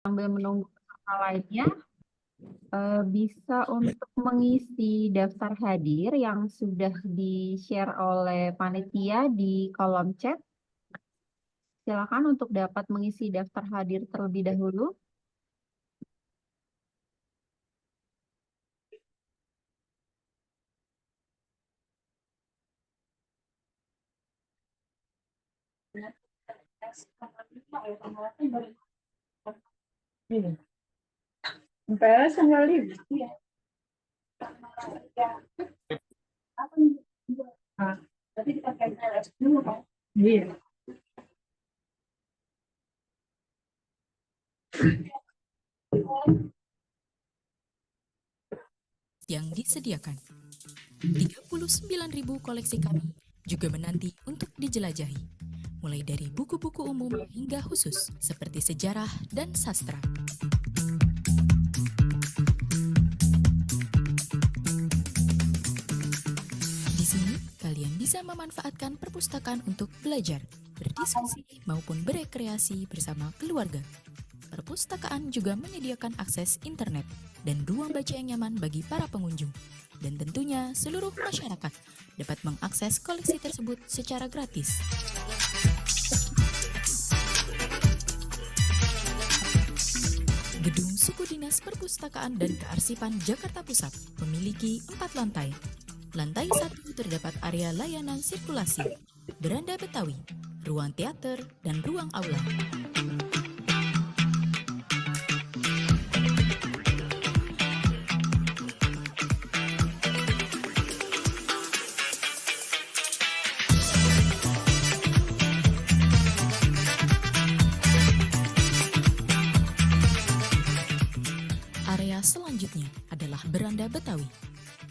Sambil menunggu peserta lainnya, bisa untuk mengisi daftar hadir yang sudah di-share oleh panitia di kolom chat. Silakan untuk dapat mengisi daftar hadir terlebih dahulu. MPLS tanggal 5. Tapi kita MPLS dulu kan? Iya. Yang disediakan 39.000 koleksi kami juga menanti untuk dijelajahi, mulai dari buku-buku umum hingga khusus seperti sejarah dan sastra. Di sini kalian bisa memanfaatkan perpustakaan untuk belajar, berdiskusi maupun berekreasi bersama keluarga. Perpustakaan juga menyediakan akses internet dan ruang baca yang nyaman bagi para pengunjung. Dan tentunya seluruh masyarakat dapat mengakses koleksi tersebut secara gratis. Gedung Suku Dinas Perpustakaan dan Kearsipan Jakarta Pusat memiliki 4 lantai. Lantai 1 terdapat area layanan sirkulasi, beranda Betawi, ruang teater, dan ruang aula. Area selanjutnya adalah beranda Betawi.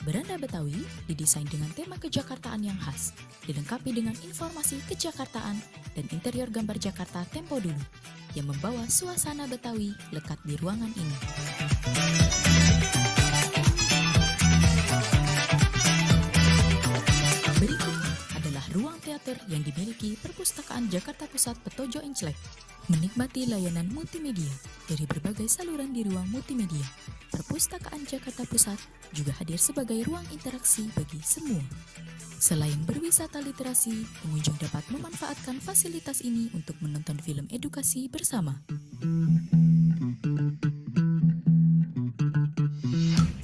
Beranda Betawi didesain dengan tema kejakartaan yang khas, dilengkapi dengan informasi kejakartaan dan interior gambar Jakarta tempo dulu, yang membawa suasana Betawi lekat di ruangan ini. Berikutnya adalah ruang teater yang dimiliki Perpustakaan Jakarta Pusat Petojo Enclek. Menikmati layanan multimedia dari berbagai saluran di ruang multimedia, Perpustakaan Jakarta Pusat juga hadir sebagai ruang interaksi bagi semua. Selain berwisata literasi, pengunjung dapat memanfaatkan fasilitas ini untuk menonton film edukasi bersama.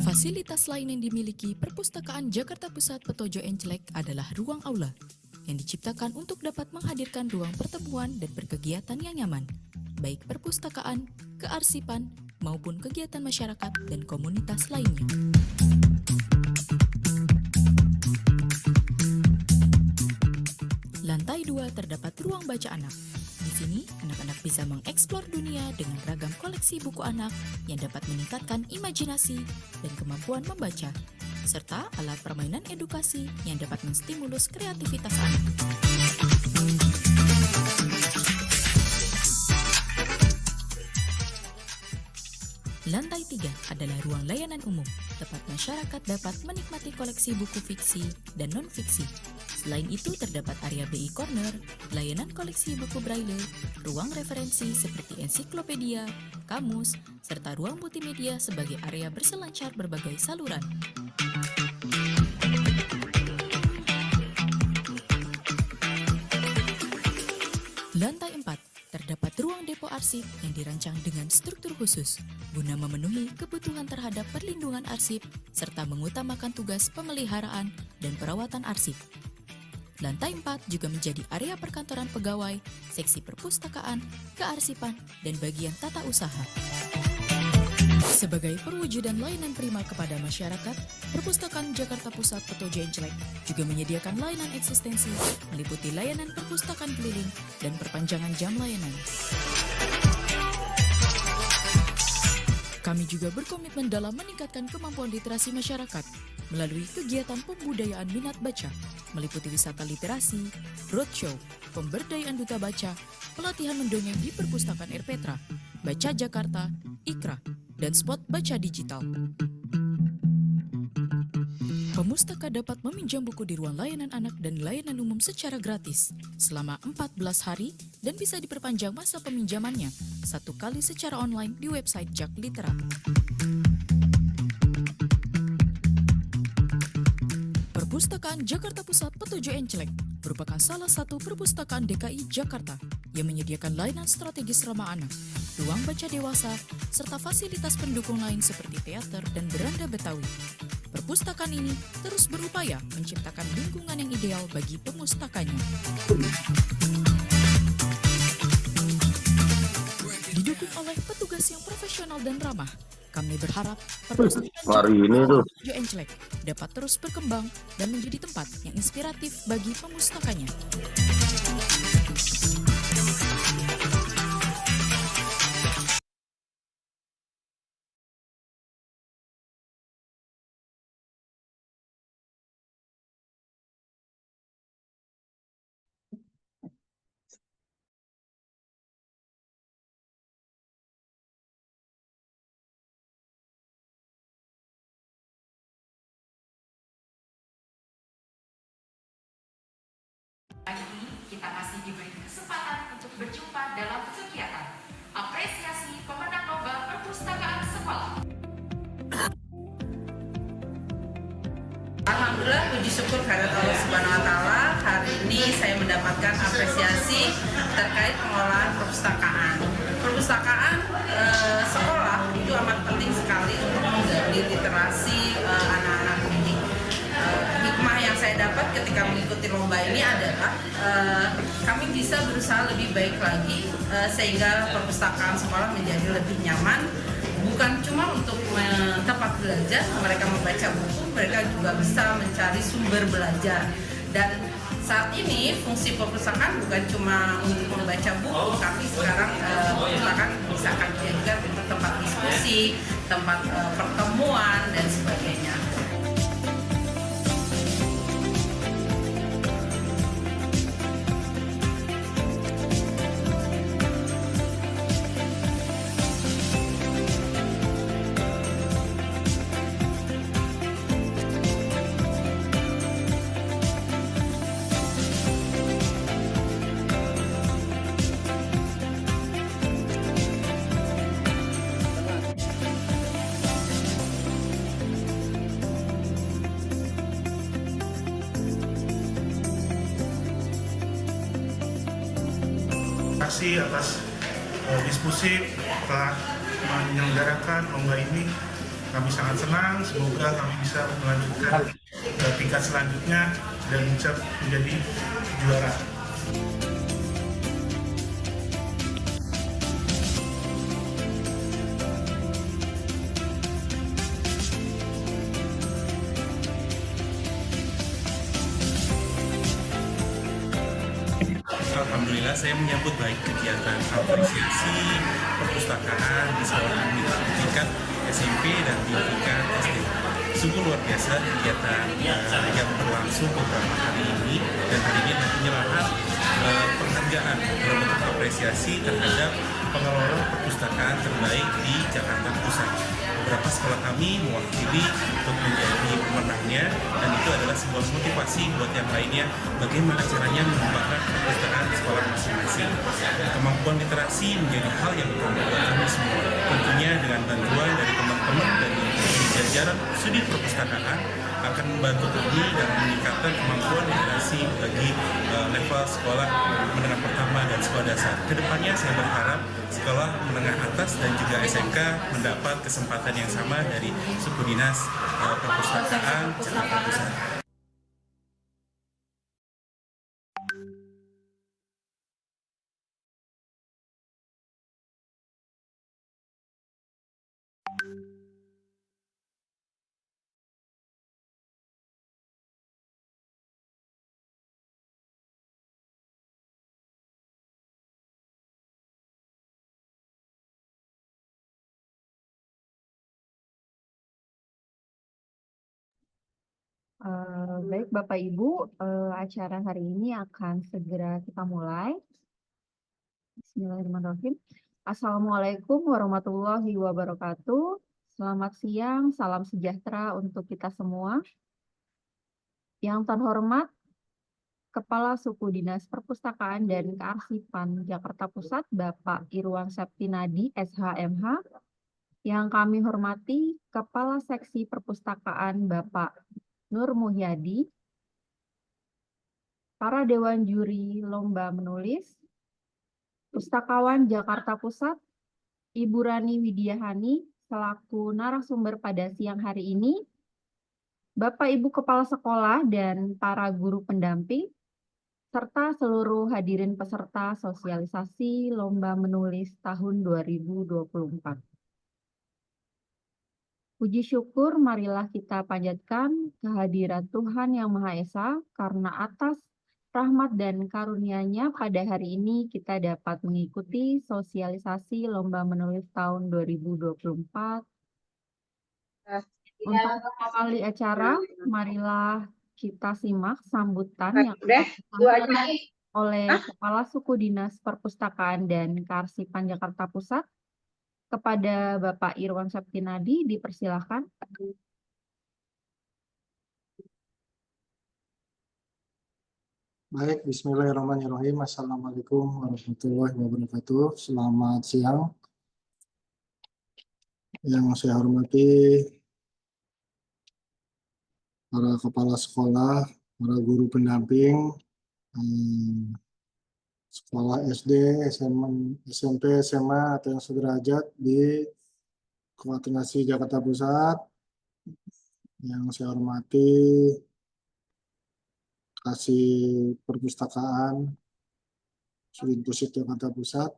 Fasilitas lain yang dimiliki Perpustakaan Jakarta Pusat Petojo Enclek adalah ruang aula, yang diciptakan untuk dapat menghadirkan ruang pertemuan dan berkegiatan yang nyaman, baik perpustakaan, kearsipan, maupun kegiatan masyarakat dan komunitas lainnya. Lantai 2 terdapat ruang baca anak. Di sini, anak-anak bisa mengeksplor dunia dengan ragam koleksi buku anak yang dapat meningkatkan imajinasi dan kemampuan membaca, serta alat permainan edukasi yang dapat menstimulus kreativitas anak. Lantai 3 adalah ruang layanan umum, tempat masyarakat dapat menikmati koleksi buku fiksi dan non-fiksi. Selain itu terdapat area BI Corner, layanan koleksi buku braille, ruang referensi seperti ensiklopedia, kamus, serta ruang multimedia sebagai area berselancar berbagai saluran. Lantai 4 terdapat ruang depo arsip yang dirancang dengan struktur khusus guna memenuhi kebutuhan terhadap perlindungan arsip serta mengutamakan tugas pemeliharaan dan perawatan arsip. Lantai 4 juga menjadi area perkantoran pegawai, seksi perpustakaan, kearsipan, dan bagian tata usaha. Sebagai perwujudan layanan prima kepada masyarakat, Perpustakaan Jakarta Pusat Petojo Enclek juga menyediakan layanan eksistensi, meliputi layanan perpustakaan keliling dan perpanjangan jam layanan. Kami juga berkomitmen dalam meningkatkan kemampuan literasi masyarakat melalui kegiatan pembudayaan minat baca, meliputi wisata literasi, roadshow, pemberdayaan duta baca, pelatihan mendongeng di Perpustakaan R. Petra, Baca Jakarta, Ikra, dan spot baca digital. Pemustaka dapat meminjam buku di ruang layanan anak dan layanan umum secara gratis selama 14 hari dan bisa diperpanjang masa peminjamannya 1 kali secara online di website Jak Litera. Perpustakaan Jakarta Pusat Petojo Enclek merupakan salah satu perpustakaan DKI Jakarta yang menyediakan layanan strategis ramah anak, ruang baca dewasa, serta fasilitas pendukung lain seperti teater dan beranda Betawi. Perpustakaan ini terus berupaya menciptakan lingkungan yang ideal bagi pemustakanya. Didukung oleh petugas yang profesional dan ramah, kami berharap perpustakaan hari ini tuh Petojo Enclek dapat terus berkembang dan menjadi tempat yang inspiratif bagi pemustakanya. Kali ini kita masih diberi kesempatan untuk berjumpa dalam kegiatan apresiasi pemenang lomba perpustakaan sekolah. Alhamdulillah, puji syukur kehadirat Allah Subhanahu wa Ta'ala. Hari ini saya mendapatkan apresiasi terkait pengelolaan perpustakaan. Perpustakaan sekolah itu amat penting sekali untuk menggali literasi anak-anak didik. Hikmah yang saya dapat ketika mengikuti lomba ini adalah kami bisa berusaha lebih baik lagi sehingga perpustakaan sekolah menjadi lebih nyaman. Bukan cuma untuk tempat belajar, mereka membaca buku, mereka juga bisa mencari sumber belajar. Dan saat ini fungsi perpustakaan bukan cuma untuk membaca buku, tapi sekarang perpustakaan bisa akan dijadikan untuk tempat diskusi, tempat pertemuan, dan sebagainya. Terima kasih atas diskusi telah menyelenggarakan lomba ini. Kami sangat senang, semoga kami bisa melanjutkan ke tingkat selanjutnya dan bisa menjadi juara. Alhamdulillah saya menyambut baik kegiatan apresiasi perpustakaan di sekolah kami di tingkat SMP dan di tingkat SD. Sungguh luar biasa kegiatan yang berlangsung beberapa hari ini, dan hari ini nanti menyerahkan penghargaan dalam bentuk apresiasi terhadap pengelola perpustakaan terbaik di Jakarta Pusat. Beberapa sekolah kami mewakili untuk menjadi pemenangnya, dan itu adalah sebuah motivasi buat yang lainnya bagaimana caranya mengembangkan perpustakaan sekolah masing-masing. Kemampuan literasi menjadi hal yang utama buat kami semua. Tentunya dengan bantuan dari teman-teman dari jajaran sudit perpustakaan akan membantu kami dalam meningkatkan kemampuan literasi bagi level sekolah menengah pertama dan sekolah dasar. Kedepannya saya berharap sekolah menengah atas dan juga SMK mendapat kesempatan yang sama dari Suku Dinas Perpustakaan Jakarta Pusat. Baik Bapak Ibu, acara hari ini akan segera kita mulai. Bismillahirrahmanirrahim. Assalamualaikum warahmatullahi wabarakatuh. Selamat siang, salam sejahtera untuk kita semua. Yang terhormat Kepala Suku Dinas Perpustakaan dan Kearsipan Jakarta Pusat, Bapak Irwan Septinadi, SHMH. Yang kami hormati Kepala Seksi Perpustakaan, Bapak Nur Muhyadi, para Dewan Juri Lomba Menulis, Pustakawan Jakarta Pusat, Ibu Rani Widiahani, selaku narasumber pada siang hari ini, Bapak Ibu Kepala Sekolah dan para guru pendamping, serta seluruh hadirin peserta sosialisasi Lomba Menulis tahun 2024. Puji syukur marilah kita panjatkan kehadirat Tuhan Yang Maha Esa, karena atas rahmat dan karunia-Nya pada hari ini kita dapat mengikuti sosialisasi Lomba Menulis tahun 2024. Untuk mengawali acara, marilah kita simak sambutan yang disampaikan oleh Kepala Suku Dinas Perpustakaan dan Kearsipan Jakarta Pusat kepada Bapak Irwan Septinadi. Dipersilakan. Baik, bismillahirrahmanirrahim. Assalamualaikum warahmatullahi wabarakatuh. Selamat siang. Yang saya hormati para kepala sekolah, para guru pendamping, sekolah SD, SMP, SMA, atau yang sederajat di Kabupaten Jakarta Pusat. Yang saya hormati Kasih Perpustakaan Sudin Pusat Jakarta Pusat,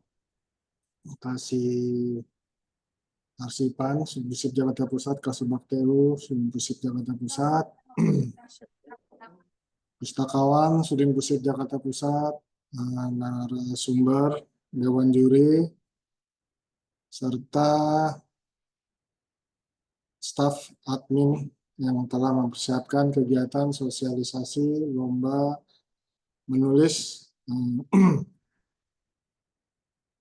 Kasih Arsipan Sudin Pusat Jakarta Pusat, Kasih Baktelu Sudin Pusat Jakarta Pusat, Pustakawan Sudin Pusat Jakarta Pusat, narasumber, Dewan Juri, serta staf admin yang telah mempersiapkan kegiatan sosialisasi Lomba Menulis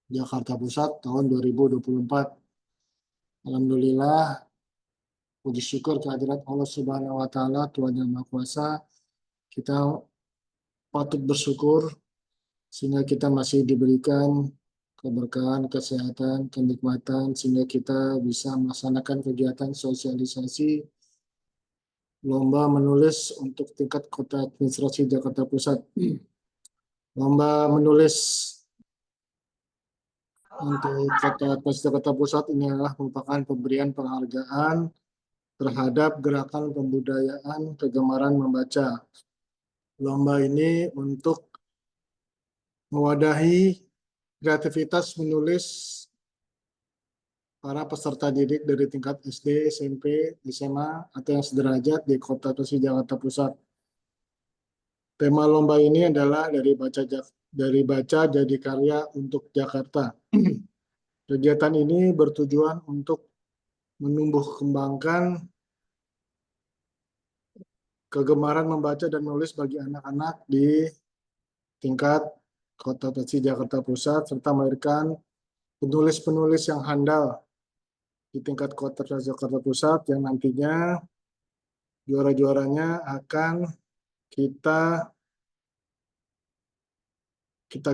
Jakarta Pusat tahun 2024. Alhamdulillah, puji syukur kehadirat Allah Subhanahu wa Ta'ala, Tuhan Yang Maha Kuasa. Kita patut bersyukur sehingga kita masih diberikan keberkahan, kesehatan, kenikmatan, sehingga kita bisa melaksanakan kegiatan sosialisasi Lomba Menulis untuk tingkat Kota Administrasi Jakarta Pusat. Lomba Menulis untuk Kota Administrasi Jakarta Pusat ini adalah merupakan pemberian penghargaan terhadap gerakan pembudayaan kegemaran membaca. Lomba ini untuk mewadahi kreativitas menulis para peserta didik dari tingkat SD, SMP, SMA, atau yang sederajat di Kota Administrasi Jakarta Pusat. Tema lomba ini adalah dari baca jadi karya untuk Jakarta. Kegiatan ini bertujuan untuk menumbuh kembangkan kegemaran membaca dan menulis bagi anak-anak di tingkat Kota Administrasi Jakarta Pusat, serta melahirkan penulis-penulis yang handal di tingkat Kota Administrasi Jakarta Pusat yang nantinya juara-juaranya akan kita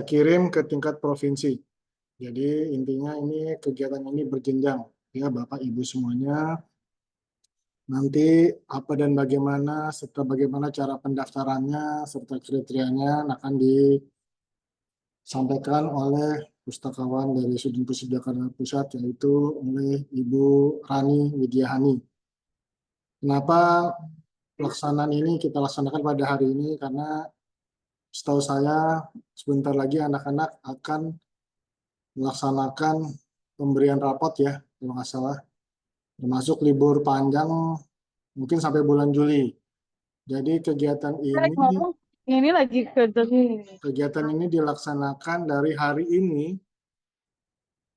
kirim ke tingkat provinsi. Jadi intinya ini kegiatan ini berjenjang ya Bapak Ibu semuanya. Nanti apa dan bagaimana serta bagaimana cara pendaftarannya serta kriterianya akan disampaikan oleh pustakawan dari Sudin Pusat Jakarta Pusat, yaitu oleh Ibu Rani Widiahani. Kenapa pelaksanaan ini kita laksanakan pada hari ini? Karena setahu saya sebentar lagi anak-anak akan melaksanakan pemberian rapot ya, kalau nggak salah. Termasuk libur panjang mungkin sampai bulan Juli. Jadi kegiatan ini dilaksanakan dari hari ini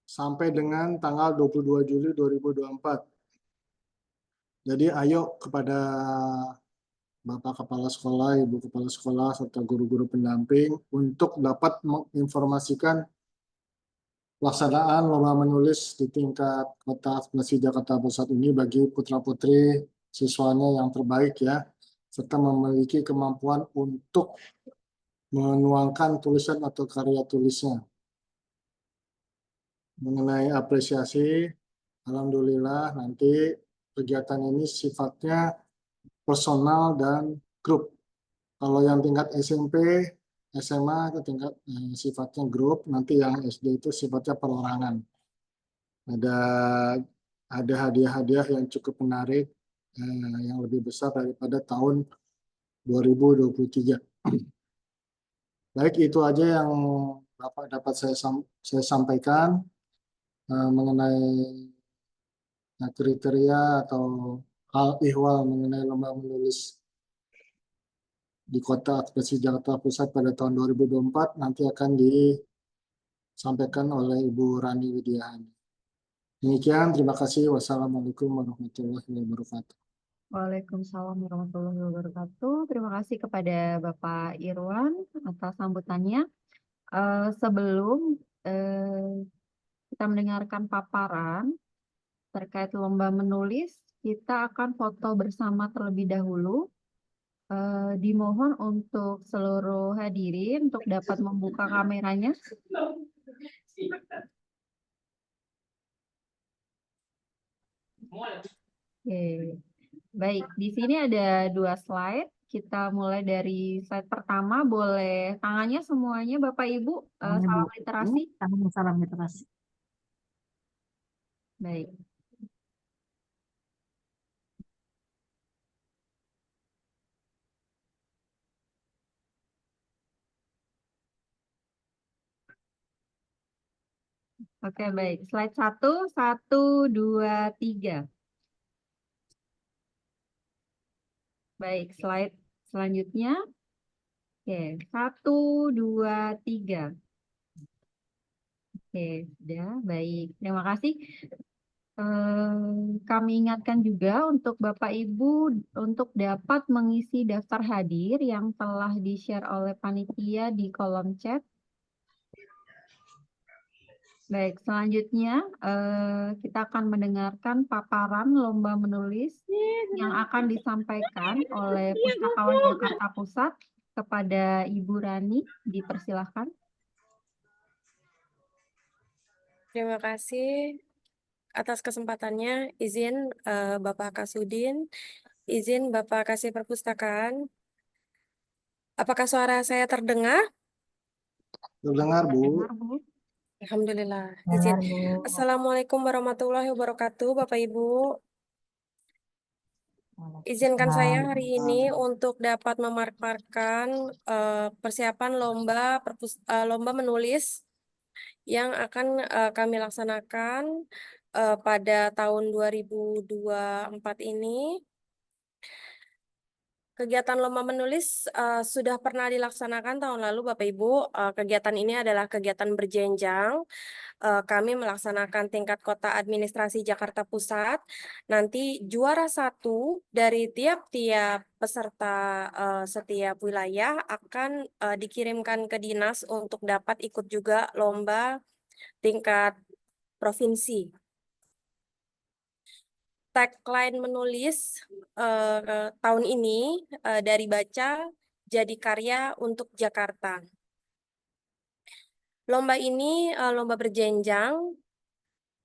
sampai dengan tanggal 22 Juli 2024. Jadi ayo kepada Bapak Kepala Sekolah, Ibu Kepala Sekolah, serta guru-guru pendamping untuk dapat menginformasikan pelaksanaan lomba menulis di tingkat Kota Administrasi Jakarta Pusat ini bagi putra-putri siswanya yang terbaik ya. serta memiliki kemampuan untuk menuangkan tulisan atau karya tulisnya. Mengenai apresiasi, alhamdulillah nanti kegiatan ini sifatnya personal dan grup. Kalau yang tingkat SMP, SMA itu tingkat sifatnya grup, nanti yang SD itu sifatnya perorangan. Ada hadiah-hadiah yang cukup menarik, yang lebih besar daripada tahun 2023. Baik, itu aja yang dapat saya sampaikan mengenai kriteria atau hal ihwal mengenai lomba menulis di Kota Ekspresi Jakarta Pusat pada tahun 2024 nanti akan disampaikan oleh Ibu Rani Widiahani. Demikian, terima kasih. Wassalamualaikum warahmatullahi wabarakatuh. Waalaikumsalam warahmatullahi wabarakatuh. Terima kasih kepada Bapak Irwan atas sambutannya. Sebelum kita mendengarkan paparan terkait lomba menulis, kita akan foto bersama terlebih dahulu. Dimohon untuk seluruh hadirin untuk dapat membuka kameranya. Oke. Baik, di sini ada 2 slide. Kita mulai dari slide pertama. Boleh tangannya semuanya Bapak Ibu. Salam literasi. Salam literasi. Baik. Oke, baik. Slide 1, 1, 2, 3. Baik, slide selanjutnya. Oke, 1, 2, 3. Oke, sudah. Baik, terima kasih. Kami ingatkan juga untuk Bapak Ibu untuk dapat mengisi daftar hadir yang telah di-share oleh panitia di kolom chat. Baik, selanjutnya kita akan mendengarkan paparan lomba menulis yang akan disampaikan oleh Pustakawan Jakarta Pusat kepada Ibu Rani. Dipersilahkan. Terima kasih atas kesempatannya. Izin Bapak Kasudin, izin Bapak Kasih Perpustakaan. Apakah suara saya terdengar? Terdengar, Bu. Dengar, Bu. Alhamdulillah. Izin. Assalamualaikum warahmatullahi wabarakatuh, Bapak Ibu. Izinkan saya hari ini untuk dapat memaparkan persiapan lomba menulis yang akan kami laksanakan pada tahun 2024 ini. Kegiatan lomba menulis sudah pernah dilaksanakan tahun lalu, Bapak Ibu. Kegiatan ini adalah kegiatan berjenjang. Kami melaksanakan tingkat kota administrasi Jakarta Pusat. Nanti juara 1 dari tiap-tiap peserta setiap wilayah akan dikirimkan ke dinas untuk dapat ikut juga lomba tingkat provinsi. Tagline menulis tahun ini dari baca jadi karya untuk Jakarta. Lomba ini lomba berjenjang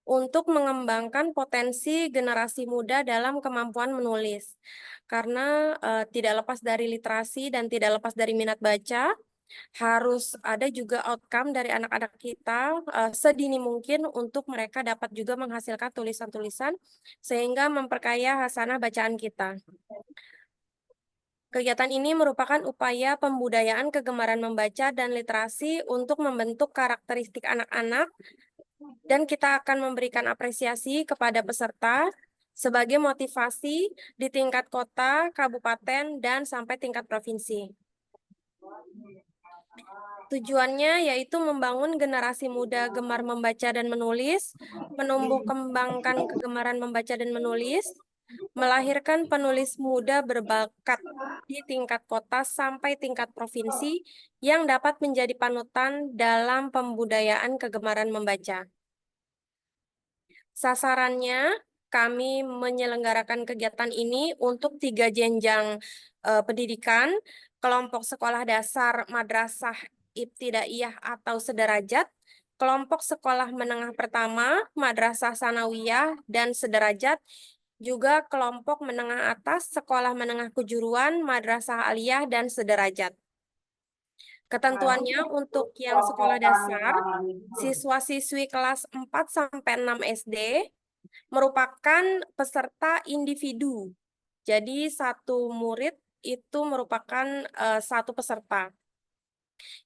untuk mengembangkan potensi generasi muda dalam kemampuan menulis. Karena tidak lepas dari literasi dan tidak lepas dari minat baca, harus ada juga outcome dari anak-anak kita sedini mungkin untuk mereka dapat juga menghasilkan tulisan-tulisan sehingga memperkaya hasanah bacaan kita. Kegiatan ini merupakan upaya pembudayaan kegemaran membaca dan literasi untuk membentuk karakteristik anak-anak, dan kita akan memberikan apresiasi kepada peserta sebagai motivasi di tingkat kota, kabupaten, dan sampai tingkat provinsi. Tujuannya yaitu membangun generasi muda gemar membaca dan menulis, menumbuh kembangkan kegemaran membaca dan menulis, melahirkan penulis muda berbakat di tingkat kota sampai tingkat provinsi yang dapat menjadi panutan dalam pembudayaan kegemaran membaca. Sasarannya kami menyelenggarakan kegiatan ini untuk 3 jenjang pendidikan, kelompok sekolah dasar madrasah ibtidaiyah atau sederajat, kelompok sekolah menengah pertama, madrasah sanawiyah dan sederajat, juga kelompok menengah atas, sekolah menengah kejuruan, madrasah aliyah dan sederajat. Ketentuannya untuk yang sekolah dasar, siswa-siswi kelas 4 sampai 6 SD merupakan peserta individu. Jadi satu murid itu merupakan satu peserta.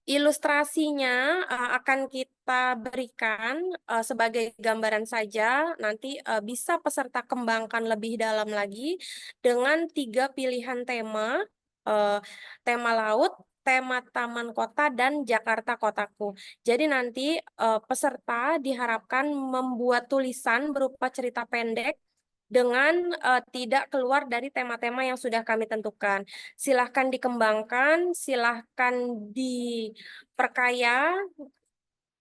Ilustrasinya akan kita berikan sebagai gambaran saja, nanti bisa peserta kembangkan lebih dalam lagi dengan 3 pilihan tema, tema laut, tema taman kota, dan Jakarta Kotaku. Jadi nanti peserta diharapkan membuat tulisan berupa cerita pendek dengan tidak keluar dari tema-tema yang sudah kami tentukan. Silahkan dikembangkan, silahkan diperkaya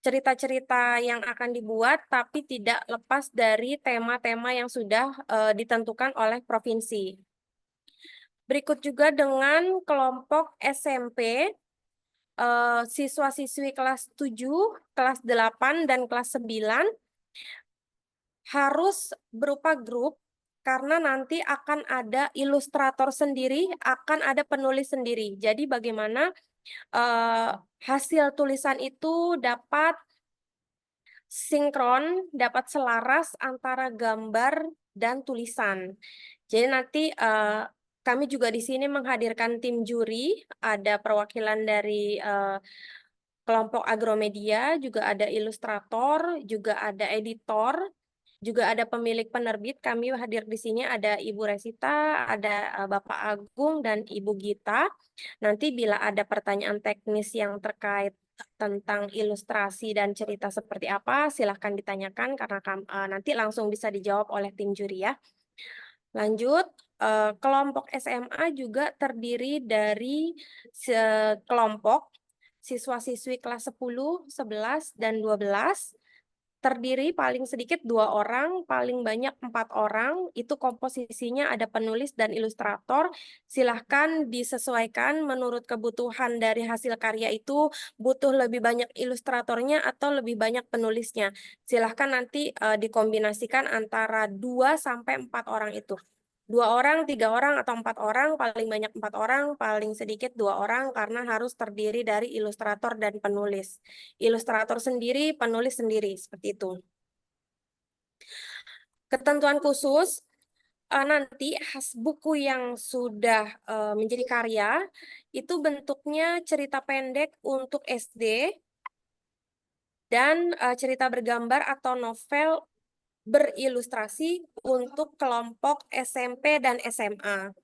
cerita-cerita yang akan dibuat, tapi tidak lepas dari tema-tema yang sudah ditentukan oleh provinsi. Berikut juga dengan kelompok SMP, siswa-siswi kelas 7, kelas 8, dan kelas 9 harus berupa grup karena nanti akan ada ilustrator sendiri, akan ada penulis sendiri. Jadi bagaimana hasil tulisan itu dapat sinkron, dapat selaras antara gambar dan tulisan. Jadi nanti kami juga di sini menghadirkan tim juri, ada perwakilan dari kelompok Agromedia, juga ada ilustrator, juga ada editor, juga ada pemilik penerbit. Kami hadir di sini ada Ibu Resita, ada Bapak Agung, dan Ibu Gita. Nanti bila ada pertanyaan teknis yang terkait tentang ilustrasi dan cerita seperti apa, silahkan ditanyakan karena nanti langsung bisa dijawab oleh tim juri ya. Lanjut, kelompok SMA juga terdiri dari kelompok siswa-siswi kelas 10, 11, dan 12. Terdiri paling sedikit 2 orang, paling banyak 4 orang. Itu komposisinya ada penulis dan ilustrator. Silahkan disesuaikan menurut kebutuhan dari hasil karya itu, butuh lebih banyak ilustratornya atau lebih banyak penulisnya. Silahkan nanti dikombinasikan antara 2 sampai 4 orang itu. 2 orang, 3 orang, atau 4 orang, paling banyak 4 orang, paling sedikit 2 orang, karena harus terdiri dari ilustrator dan penulis. Ilustrator sendiri, penulis sendiri, seperti itu. Ketentuan khusus, nanti buku yang sudah menjadi karya, itu bentuknya cerita pendek untuk SD, dan cerita bergambar atau novel berilustrasi untuk kelompok SMP dan SMA.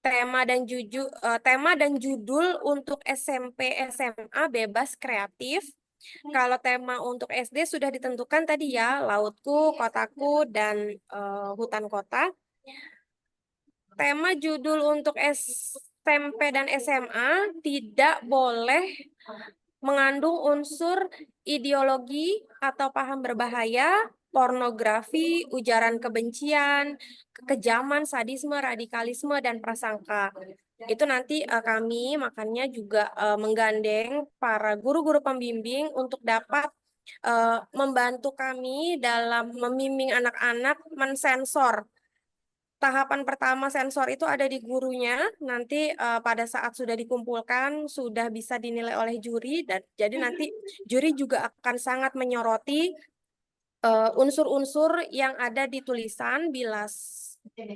Tema dan judul untuk SMP SMA bebas kreatif. Kalau tema untuk SD sudah ditentukan tadi ya, lautku, kotaku, dan hutan kota. Tema judul untuk SMP dan SMA tidak boleh mengandung unsur ideologi atau paham berbahaya, pornografi, ujaran kebencian, kekejaman, sadisme, radikalisme, dan prasangka. Itu nanti kami makanya juga menggandeng para guru-guru pembimbing untuk dapat membantu kami dalam membimbing anak-anak mensensor. Tahapan pertama sensor itu ada di gurunya, nanti pada saat sudah dikumpulkan, sudah bisa dinilai oleh juri, dan jadi nanti juri juga akan sangat menyoroti unsur-unsur yang ada di tulisan bila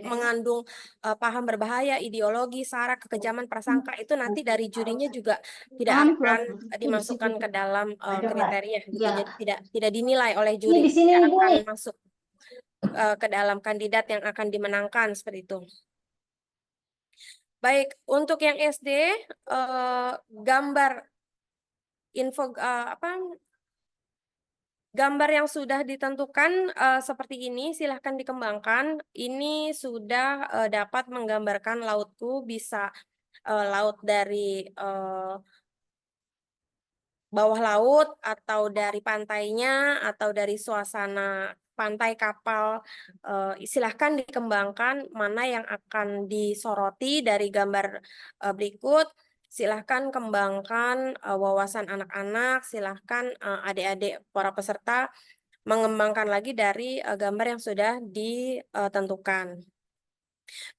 mengandung paham berbahaya, ideologi, sara, kekejaman, prasangka, itu nanti dari jurinya juga tidak akan dimasukkan ke dalam kriteria, gitu. Jadi tidak dinilai oleh juri, tidak akan masuk ke dalam kandidat yang akan dimenangkan, seperti itu. Baik, untuk yang SD, gambar gambar yang sudah ditentukan seperti ini, silahkan dikembangkan. Ini sudah dapat menggambarkan lautku, bisa laut dari bawah laut, atau dari pantainya, atau dari suasana pantai, kapal, silahkan dikembangkan mana yang akan disoroti dari gambar berikut. Silahkan kembangkan wawasan anak-anak, silahkan adik-adik para peserta mengembangkan lagi dari gambar yang sudah ditentukan.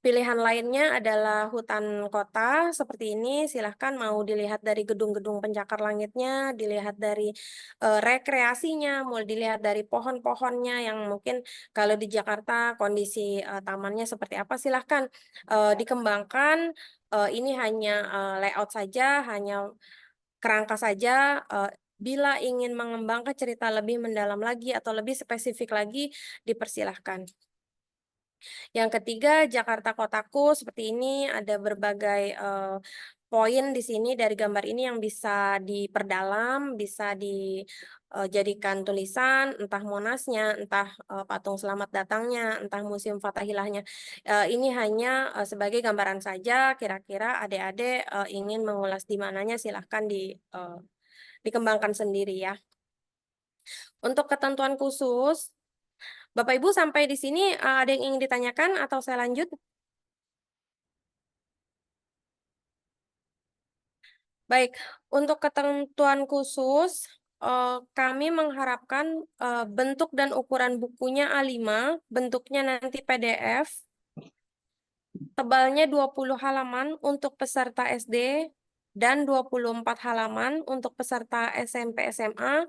Pilihan lainnya adalah hutan kota seperti ini. Silahkan mau dilihat dari gedung-gedung pencakar langitnya, dilihat dari rekreasinya, mau dilihat dari pohon-pohonnya yang mungkin kalau di Jakarta kondisi tamannya seperti apa. Silahkan dikembangkan. Ini hanya layout saja, hanya kerangka saja. Bila ingin mengembangkan cerita lebih mendalam lagi atau lebih spesifik lagi, dipersilahkan. Yang ketiga, Jakarta Kotaku seperti ini, ada berbagai poin di sini dari gambar ini yang bisa diperdalam, bisa dijadikan tulisan, entah Monasnya, entah patung selamat datangnya, entah Museum Fathahillahnya. Ini hanya sebagai gambaran saja, kira-kira adik-adik ingin mengulas di mananya, silahkan dikembangkan sendiri ya. Untuk ketentuan khusus, Bapak Ibu sampai di sini ada yang ingin ditanyakan atau saya lanjut? Baik, untuk ketentuan khusus, kami mengharapkan bentuk dan ukuran bukunya A5, bentuknya nanti PDF, tebalnya 20 halaman untuk peserta SD, dan 24 halaman untuk peserta SMP SMA,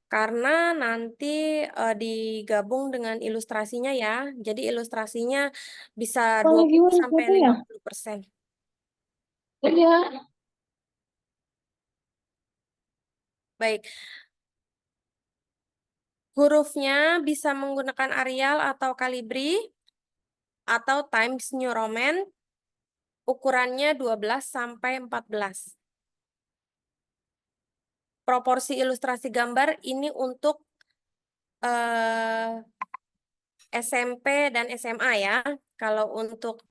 karena nanti digabung dengan ilustrasinya ya. Jadi ilustrasinya bisa 20-50%. Baik. Hurufnya bisa menggunakan Arial atau Calibri atau Times New Roman. Ukurannya 12-14. Proporsi ilustrasi gambar ini untuk SMP dan SMA ya. Kalau untuk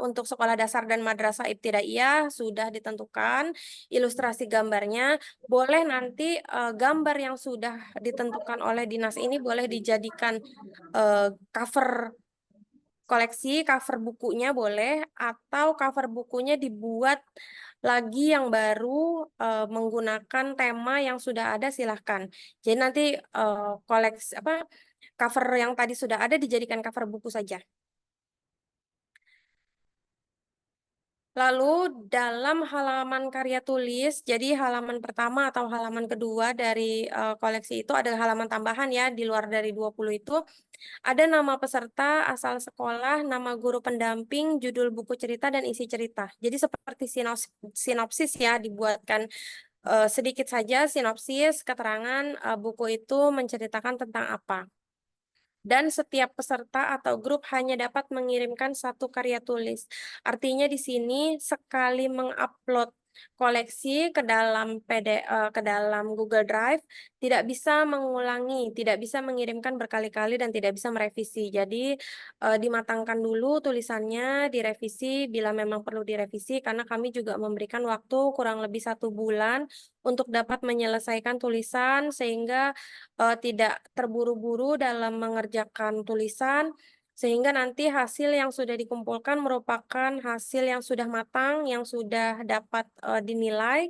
untuk sekolah dasar dan madrasah ibtidaiyah sudah ditentukan ilustrasi gambarnya. Boleh nanti gambar yang sudah ditentukan oleh dinas ini boleh dijadikan cover koleksi, cover bukunya boleh, atau cover bukunya dibuat lagi yang baru menggunakan tema yang sudah ada, silahkan. Jadi nanti cover yang tadi sudah ada dijadikan cover buku saja. Lalu dalam halaman karya tulis, jadi halaman pertama atau halaman kedua dari koleksi itu adalah halaman tambahan ya, di luar dari 20 itu. Ada nama peserta, asal sekolah, nama guru pendamping, judul buku cerita, dan isi cerita. Jadi seperti sinopsis ya, dibuatkan sedikit saja sinopsis, keterangan buku itu menceritakan tentang apa. Dan setiap peserta atau grup hanya dapat mengirimkan satu karya tulis. Artinya di sini sekali mengupload koleksi ke dalam ke dalam Google Drive, tidak bisa mengulangi, tidak bisa mengirimkan berkali-kali dan tidak bisa merevisi. Jadi dimatangkan dulu tulisannya, direvisi bila memang perlu direvisi, karena kami juga memberikan waktu kurang lebih 1 bulan untuk dapat menyelesaikan tulisan sehingga tidak terburu-buru dalam mengerjakan tulisan, sehingga nanti hasil yang sudah dikumpulkan merupakan hasil yang sudah matang, yang sudah dapat dinilai,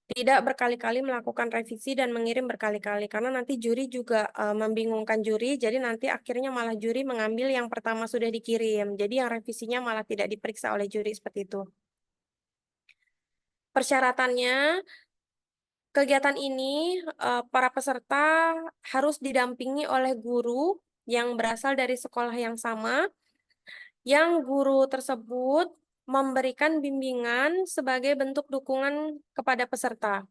tidak berkali-kali melakukan revisi dan mengirim berkali-kali, karena nanti juri juga membingungkan juri, jadi nanti akhirnya malah juri mengambil yang pertama sudah dikirim, jadi yang revisinya malah tidak diperiksa oleh juri seperti itu. Persyaratannya, kegiatan ini para peserta harus didampingi oleh guru yang berasal dari sekolah yang sama, yang guru tersebut memberikan bimbingan sebagai bentuk dukungan kepada peserta.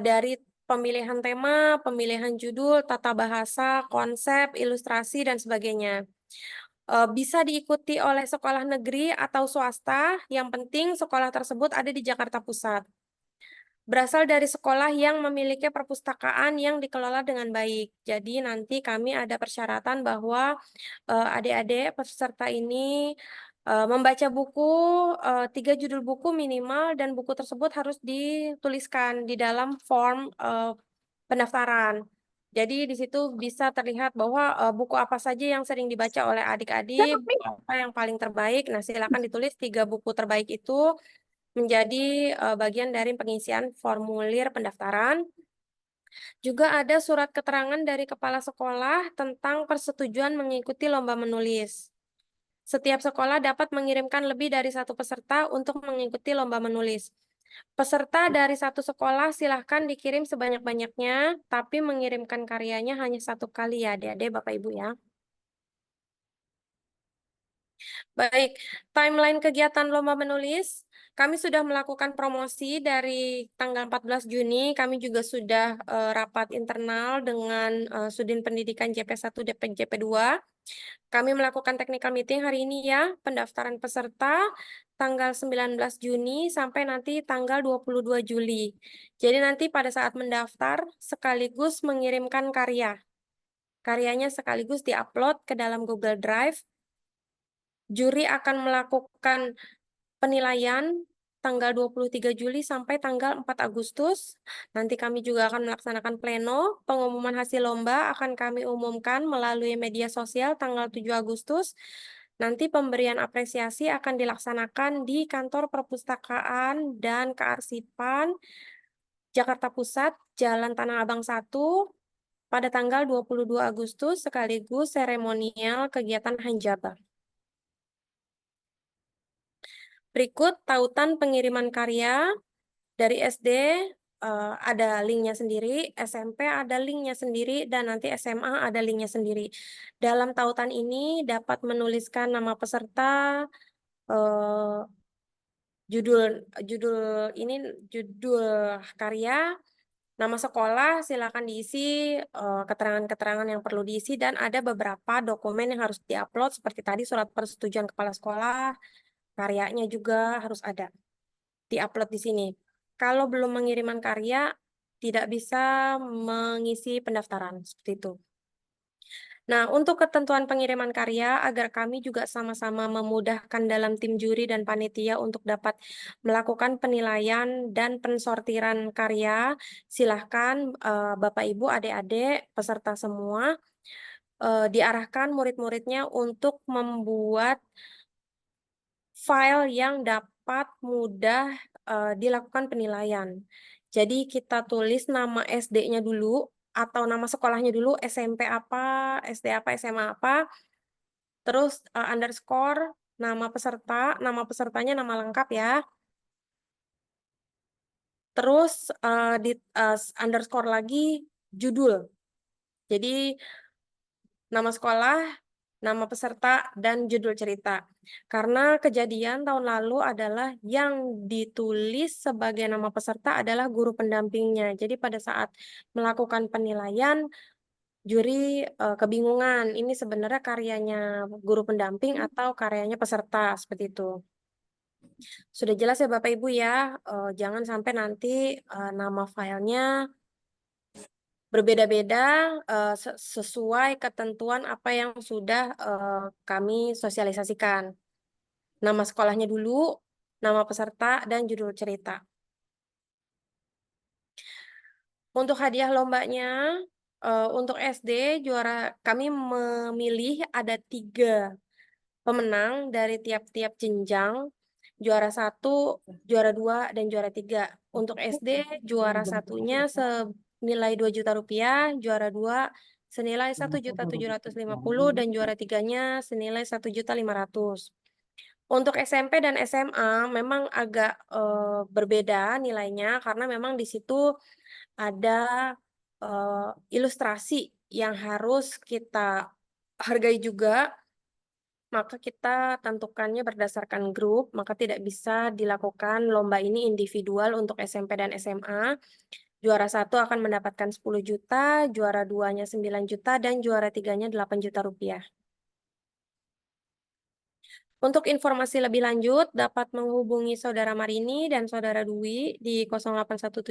Dari pemilihan tema, pemilihan judul, tata bahasa, konsep, ilustrasi, dan sebagainya. Bisa diikuti oleh sekolah negeri atau swasta, yang penting sekolah tersebut ada di Jakarta Pusat. Berasal dari sekolah yang memiliki perpustakaan yang dikelola dengan baik. Jadi nanti kami ada persyaratan bahwa adik-adik peserta ini membaca buku, 3 judul buku minimal, dan buku tersebut harus dituliskan di dalam form pendaftaran. Jadi di situ bisa terlihat bahwa buku apa saja yang sering dibaca oleh adik-adik, buku apa yang paling terbaik. Nah, silakan ditulis 3 buku terbaik itu menjadi bagian dari pengisian formulir pendaftaran. Juga ada surat keterangan dari kepala sekolah tentang persetujuan mengikuti lomba menulis. Setiap sekolah dapat mengirimkan lebih dari 1 peserta untuk mengikuti lomba menulis. Peserta dari 1 sekolah silahkan dikirim sebanyak-banyaknya, tapi mengirimkan karyanya hanya 1 kali ya adik-adik, Bapak Ibu ya. Baik, timeline kegiatan lomba menulis. Kami sudah melakukan promosi dari tanggal 14 Juni. Kami juga sudah rapat internal dengan Sudin Pendidikan JP1 dan JP2. Kami melakukan technical meeting hari ini ya, pendaftaran peserta tanggal 19 Juni sampai nanti tanggal 22 Juli. Jadi nanti pada saat mendaftar sekaligus mengirimkan karya. Karyanya sekaligus diupload ke dalam Google Drive. Juri akan melakukan penilaian tanggal 23 Juli sampai tanggal 4 Agustus. Nanti kami juga akan melaksanakan pleno. Pengumuman hasil lomba akan kami umumkan melalui media sosial tanggal 7 Agustus. Nanti pemberian apresiasi akan dilaksanakan di Kantor Perpustakaan dan Kearsipan Jakarta Pusat, Jalan Tanah Abang 1, pada tanggal 22 Agustus sekaligus seremonial kegiatan Hanjaba. Berikut tautan pengiriman karya dari SD ada linknya sendiri, SMP ada linknya sendiri, dan nanti SMA ada linknya sendiri. Dalam tautan ini dapat menuliskan nama peserta, judul karya, nama sekolah, silakan diisi keterangan-keterangan yang perlu diisi, dan ada beberapa dokumen yang harus diupload seperti tadi surat persetujuan kepala sekolah, karyanya juga harus ada diupload di sini. Kalau belum mengirimkan karya, tidak bisa mengisi pendaftaran seperti itu. Nah, untuk ketentuan pengiriman karya, agar kami juga sama-sama memudahkan dalam tim juri dan panitia untuk dapat melakukan penilaian dan pensortiran karya, silahkan Bapak, Ibu, adik-adik, peserta semua, diarahkan murid-muridnya untuk membuat file yang dapat mudah dilakukan penilaian. Jadi kita tulis nama SD-nya dulu, atau nama sekolahnya dulu, SMP apa, SD apa, SMA apa, terus underscore nama peserta, nama pesertanya nama lengkap ya. Terus di underscore lagi judul. Jadi nama sekolah, nama peserta, dan judul cerita. Karena kejadian tahun lalu adalah yang ditulis sebagai nama peserta adalah guru pendampingnya. Jadi pada saat melakukan penilaian, juri kebingungan, ini sebenarnya karyanya guru pendamping atau karyanya peserta, seperti itu. Sudah jelas ya Bapak Ibu ya, jangan sampai nanti nama filenya berbeda-beda sesuai ketentuan apa yang sudah kami sosialisasikan. Nama sekolahnya dulu, nama peserta, dan judul cerita. Untuk hadiah lombanya, untuk SD juara kami memilih ada 3 pemenang dari tiap-tiap jenjang. Juara 1, juara 2, dan juara 3. Untuk SD, juara 1-nya senilai Rp2.000.000, juara 2 senilai Rp1.750.000, dan juara 3-nya senilai Rp1.500.000. Untuk SMP dan SMA memang agak berbeda nilainya, karena memang di situ ada ilustrasi yang harus kita hargai juga. Maka kita tentukannya berdasarkan grup, maka tidak bisa dilakukan lomba ini individual untuk SMP dan SMA. Juara 1 akan mendapatkan 10 juta, juara 2-nya 9 juta, dan juara 3-nya 8 juta rupiah. Untuk informasi lebih lanjut, dapat menghubungi Saudara Marini dan Saudara Dwi di 0817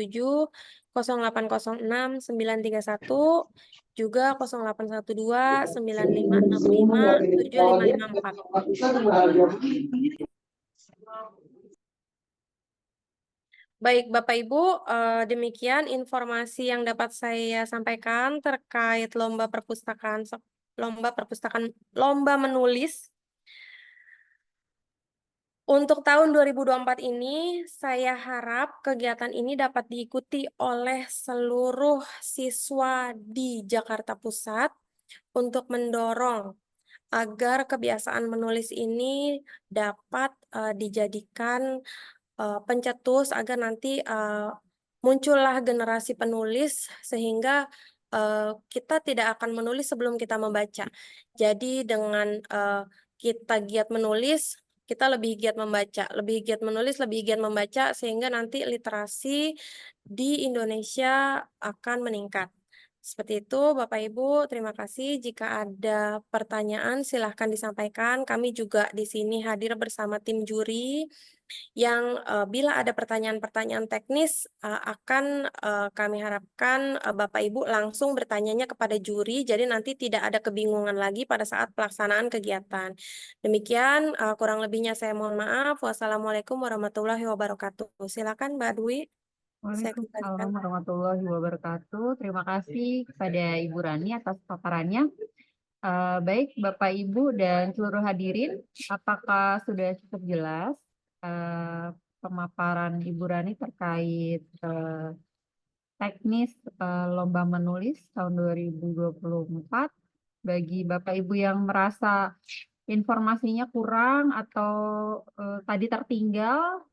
0806 931, juga 0812 9565 7554. Baik, Bapak Ibu, demikian informasi yang dapat saya sampaikan terkait lomba menulis. Untuk tahun 2024 ini, saya harap kegiatan ini dapat diikuti oleh seluruh siswa di Jakarta Pusat untuk mendorong agar kebiasaan menulis ini dapat dijadikan pencetus agar nanti muncullah generasi penulis sehingga kita tidak akan menulis sebelum kita membaca. Jadi dengan kita giat menulis, kita lebih giat membaca, lebih giat menulis, lebih giat membaca sehingga nanti literasi di Indonesia akan meningkat. Seperti itu, Bapak Ibu. Terima kasih. Jika ada pertanyaan, silahkan disampaikan. Kami juga di sini hadir bersama tim juri yang bila ada pertanyaan-pertanyaan teknis akan kami harapkan Bapak Ibu langsung bertanyanya kepada juri, jadi nanti tidak ada kebingungan lagi pada saat pelaksanaan kegiatan. Demikian, kurang lebihnya saya mohon maaf. Wassalamualaikum warahmatullahi wabarakatuh. Silakan Mbak Dwi. Saya kembalikan. Waalaikumsalam warahmatullahi wabarakatuh. Terima kasih kepada Ibu Rani atas paparannya. Baik, Bapak, Ibu, dan seluruh hadirin, apakah sudah cukup jelas pemaparan Ibu Rani terkait teknis lomba menulis tahun 2024? Bagi Bapak Ibu yang merasa informasinya kurang atau tadi tertinggal,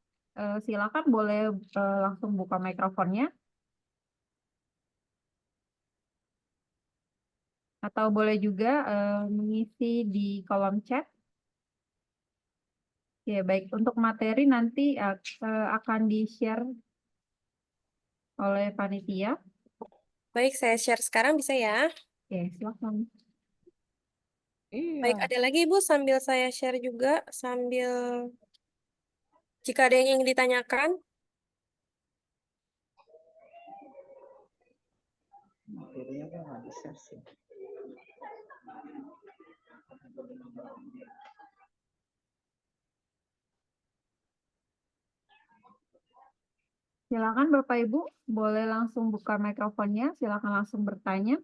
silakan boleh langsung buka mikrofonnya. Atau boleh juga mengisi di kolom chat. Ya, baik. Untuk materi nanti akan di-share oleh panitia. Baik, saya share sekarang bisa ya? Oke, silakan. Baik, ada lagi Ibu sambil saya share juga, sambil jika ada yang ingin ditanyakan. Silakan Bapak Ibu, boleh langsung buka mikrofonnya, silakan langsung bertanya.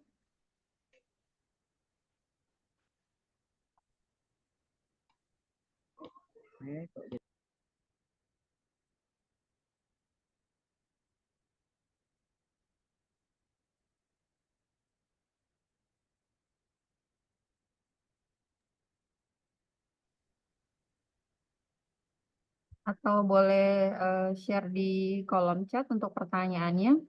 Atau boleh share di kolom chat untuk pertanyaannya.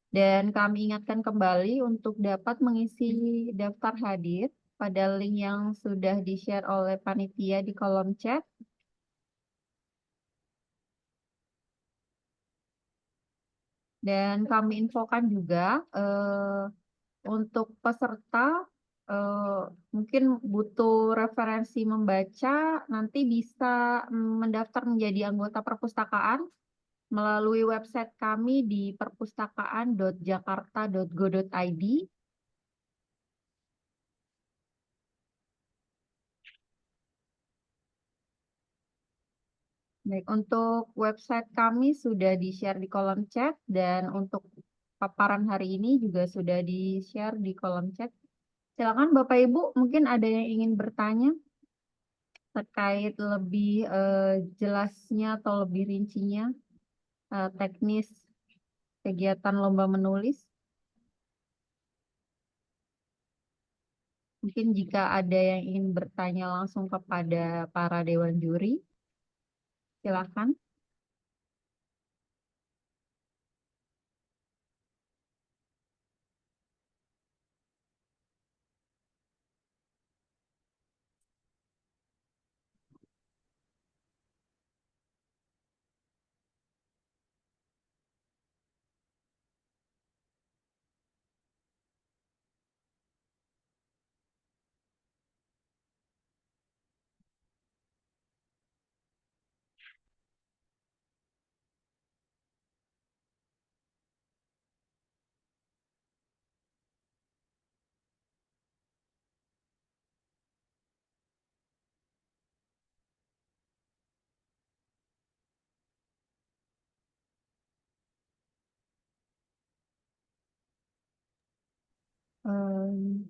Dan kami ingatkan kembali untuk dapat mengisi daftar hadir pada link yang sudah di-share oleh panitia di kolom chat. Dan kami infokan juga untuk peserta mungkin butuh referensi membaca, nanti bisa mendaftar menjadi anggota perpustakaan melalui website kami di perpustakaan.jakarta.go.id. Baik, untuk website kami sudah di-share di kolom chat dan untuk paparan hari ini juga sudah di-share di kolom chat. Silakan Bapak Ibu, mungkin ada yang ingin bertanya terkait lebih jelasnya atau lebih rincinya teknis kegiatan lomba menulis. Mungkin jika ada yang ingin bertanya langsung kepada para dewan juri, silakan. Em,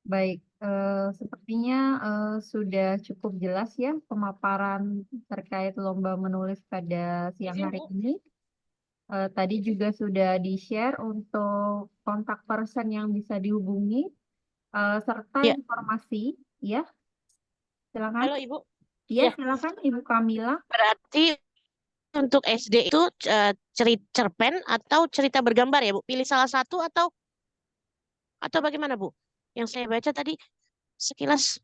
Baik, sepertinya sudah cukup jelas ya pemaparan terkait lomba menulis pada siang hari ini. Tadi juga sudah di-share untuk kontak person yang bisa dihubungi, serta Ya, informasi, ya. Silakan. halo Ibu. Ya, Ya, silakan Ibu Kamila. berarti untuk SD itu cerita cerpen atau cerita bergambar ya, Bu? Pilih salah satu atau bagaimana, Bu? Yang saya baca tadi sekilas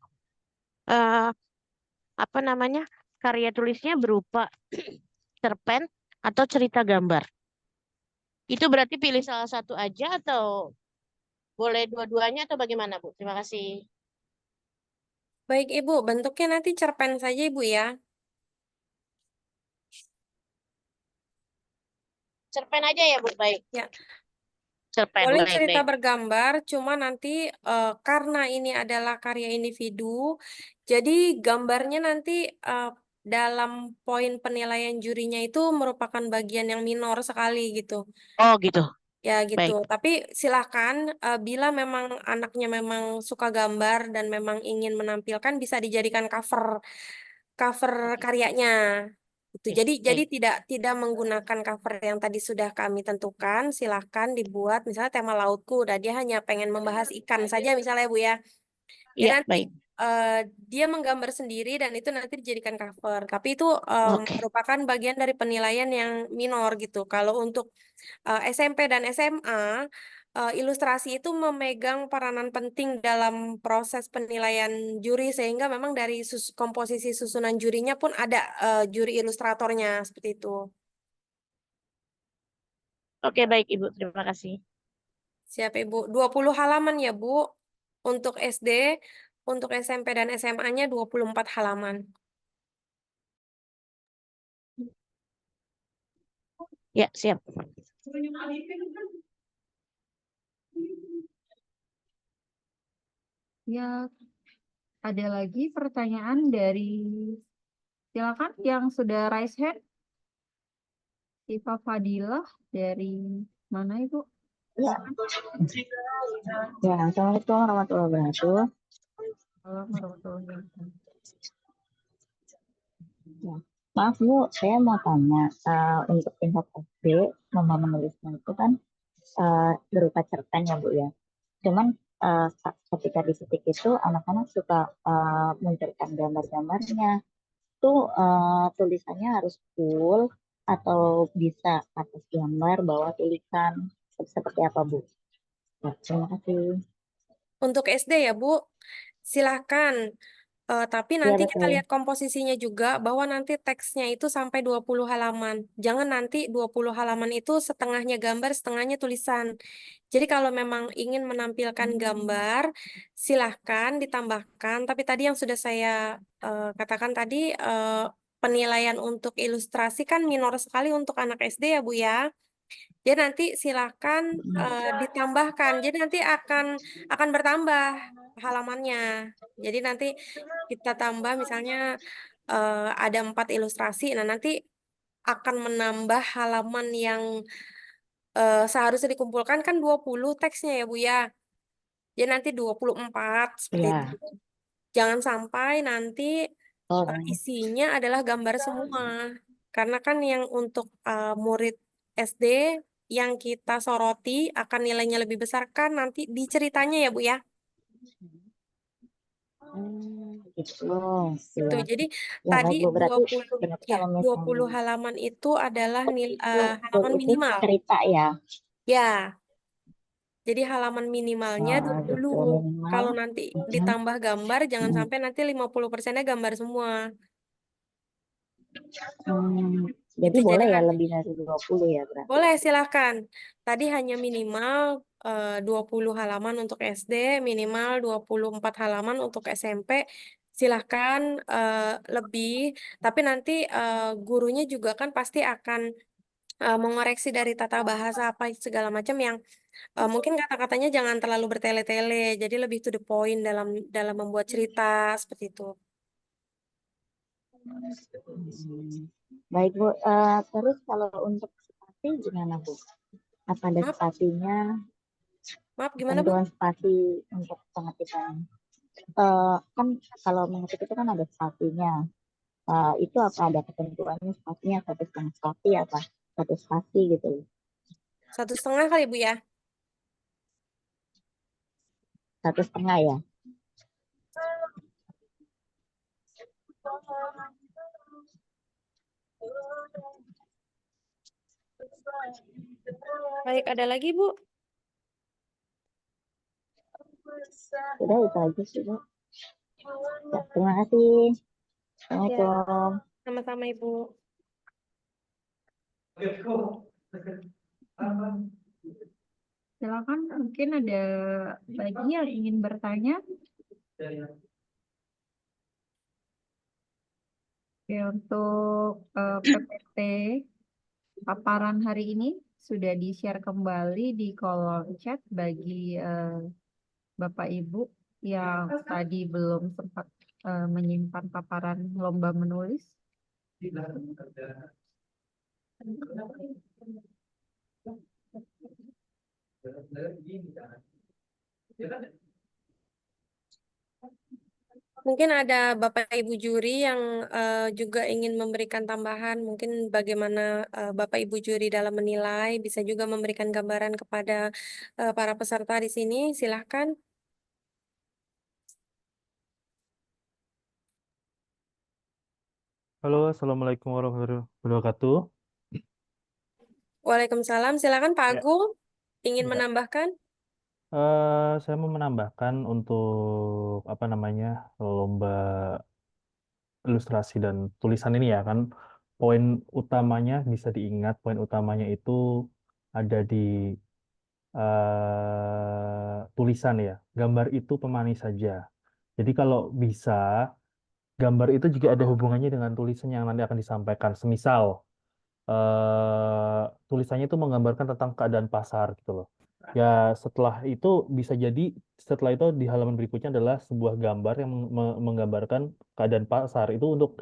eh, apa namanya? Karya tulisnya berupa cerpen atau cerita gambar. Itu berarti pilih salah satu aja atau boleh dua-duanya atau bagaimana, Bu? Terima kasih. Baik Ibu, bentuknya nanti cerpen saja Ibu ya. Cerpen aja ya, Bu. Baik. Ya. Cerpen, Boleh baik, cerita baik. bergambar, cuma nanti karena ini adalah karya individu, jadi gambarnya nanti dalam poin penilaian jurinya itu merupakan bagian yang minor sekali gitu. Oh, gitu. Ya gitu. Baik. Tapi silakan bila memang anaknya memang suka gambar dan memang ingin menampilkan bisa dijadikan cover cover Oke. karyanya. Itu. Oke, Jadi baik. tidak menggunakan cover yang tadi sudah kami tentukan. Silakan dibuat misalnya tema lautku. Udah dia hanya pengen membahas ikan saja misalnya Bu ya. Ya Iya, nanti baik. dia menggambar sendiri dan itu nanti dijadikan cover. Tapi itu Oke. merupakan bagian dari penilaian yang minor gitu. Kalau untuk SMP dan SMA, ilustrasi itu memegang peranan penting dalam proses penilaian juri sehingga memang dari komposisi susunan jurinya pun ada juri ilustratornya seperti itu. Oke, baik, Ibu. Terima kasih. Siap Ibu. 20 halaman ya Bu untuk SD, untuk SMP dan SMA-nya 24 halaman. Ya, siap. Ya, ada lagi pertanyaan dari, silakan yang sudah raise hand. Siva Fadilah dari mana Ibu? Ya, Assalamualaikum warahmatullahi wabarakatuh. Halo, warahmatullahi wabarakatuh. Ya. Maaf Bu, saya mau tanya, untuk tingkat SD, lomba menulisnya itu kan berupa cerpen ya Bu ya. Cuman ketika di titik itu, anak-anak suka munculkan gambar-gambarnya. Itu tulisannya harus full atau bisa atas gambar, bawah tulisan, seperti apa Bu? Ya, terima kasih. Untuk SD ya Bu, silahkan. Tapi Ya nanti kita betul. lihat komposisinya juga bahwa nanti teksnya itu sampai 20 halaman. Jangan nanti 20 halaman itu setengahnya gambar, setengahnya tulisan. Jadi kalau memang ingin menampilkan gambar, silahkan ditambahkan. Tapi tadi yang sudah saya katakan tadi, penilaian untuk ilustrasi kan minor sekali untuk anak SD ya Bu ya. Jadi nanti silahkan ditambahkan. Jadi nanti akan bertambah halamannya. Jadi nanti kita tambah misalnya ada 4 ilustrasi. Nah nanti akan menambah halaman yang seharusnya dikumpulkan kan 20 teksnya ya Bu ya. Jadi nanti 24 seperti itu. Ya. Jangan sampai nanti Oh, isinya adalah gambar semua. Karena kan yang untuk murid SD yang kita soroti akan nilainya lebih besar kan nanti di ceritanya ya Bu ya. gitu. Itu. Ya. Jadi Ya tadi baik Bu, berarti 20 kalau 20 misalnya halaman itu adalah full halaman itu minimal. cerita ya, Ya, jadi halaman minimalnya 20. gitu minimal. Kalau nanti ditambah gambar jangan Hmm, sampai nanti 50%-nya gambar semua. hmm, jadi Itu jadi boleh ya lebih dari 20 ya berarti. boleh silahkan. Tadi hanya minimal 20 halaman untuk SD, minimal 24 halaman untuk SMP. Silahkan lebih, tapi nanti gurunya juga kan pasti akan mengoreksi dari tata bahasa apa segala macam yang mungkin kata-katanya jangan terlalu bertele-tele, jadi lebih to the point dalam dalam membuat cerita seperti itu. Baik Bu, terus kalau untuk spasi gimana Bu? Apa ada Maaf, spasinya? maaf gimana Bu? Tentuan spasi untuk pengetikan. Kan kalau mengetik itu kan ada spasinya. Itu apa ada ketentuannya spasinya 1,5 spasi apa 1 spasi gitu? 1,5 kali Bu ya. 1,5 ya. Baik, ada lagi Bu? Sudah itu aja sih Bu. Ya, terima kasih. Ya, Assalamualaikum. sama-sama Ibu. Silakan, mungkin ada lagi yang ingin bertanya. Oke, untuk PPT paparan hari ini sudah di-share kembali di kolom chat bagi Bapak Ibu yang tadi belum sempat menyimpan paparan lomba menulis. Mungkin ada Bapak Ibu juri yang juga ingin memberikan tambahan, mungkin bagaimana Bapak Ibu juri dalam menilai, bisa juga memberikan gambaran kepada para peserta di sini, silahkan. Halo, Assalamualaikum warahmatullahi wabarakatuh. Waalaikumsalam, silakan Pak Ya, Agung, ingin ya. menambahkan? Saya mau menambahkan untuk apa namanya lomba ilustrasi dan tulisan ini ya kan poin utamanya bisa diingat poin utamanya itu ada di tulisan ya. Gambar itu pemanis saja. Jadi kalau bisa gambar itu juga ada hubungannya dengan tulisan yang nanti akan disampaikan. Semisal tulisannya itu menggambarkan tentang keadaan pasar gitu loh. Ya setelah itu bisa jadi setelah itu di halaman berikutnya adalah sebuah gambar yang menggambarkan keadaan pasar itu untuk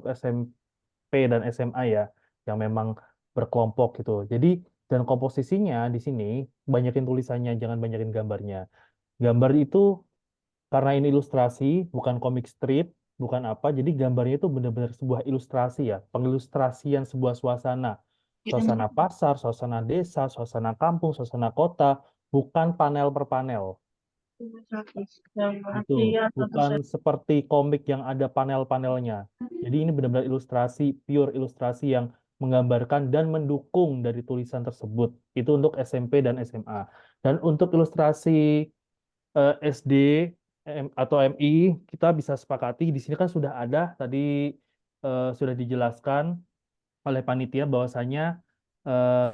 SMP dan SMA ya yang memang berkelompok gitu. Jadi dan komposisinya di sini banyakin tulisannya jangan banyakin gambarnya. Gambar itu karena ini ilustrasi, bukan komik strip, bukan apa, jadi gambarnya itu benar-benar sebuah ilustrasi ya, pengilustrasian sebuah suasana. Suasana pasar, suasana desa, suasana kampung, suasana kota, bukan panel per panel. Itu bukan seperti komik yang ada panel-panelnya. Jadi ini benar-benar ilustrasi, pure ilustrasi yang menggambarkan dan mendukung dari tulisan tersebut. Itu untuk SMP dan SMA. Dan untuk ilustrasi SD atau MI kita bisa sepakati di sini kan sudah ada tadi sudah dijelaskan oleh panitia bahwasanya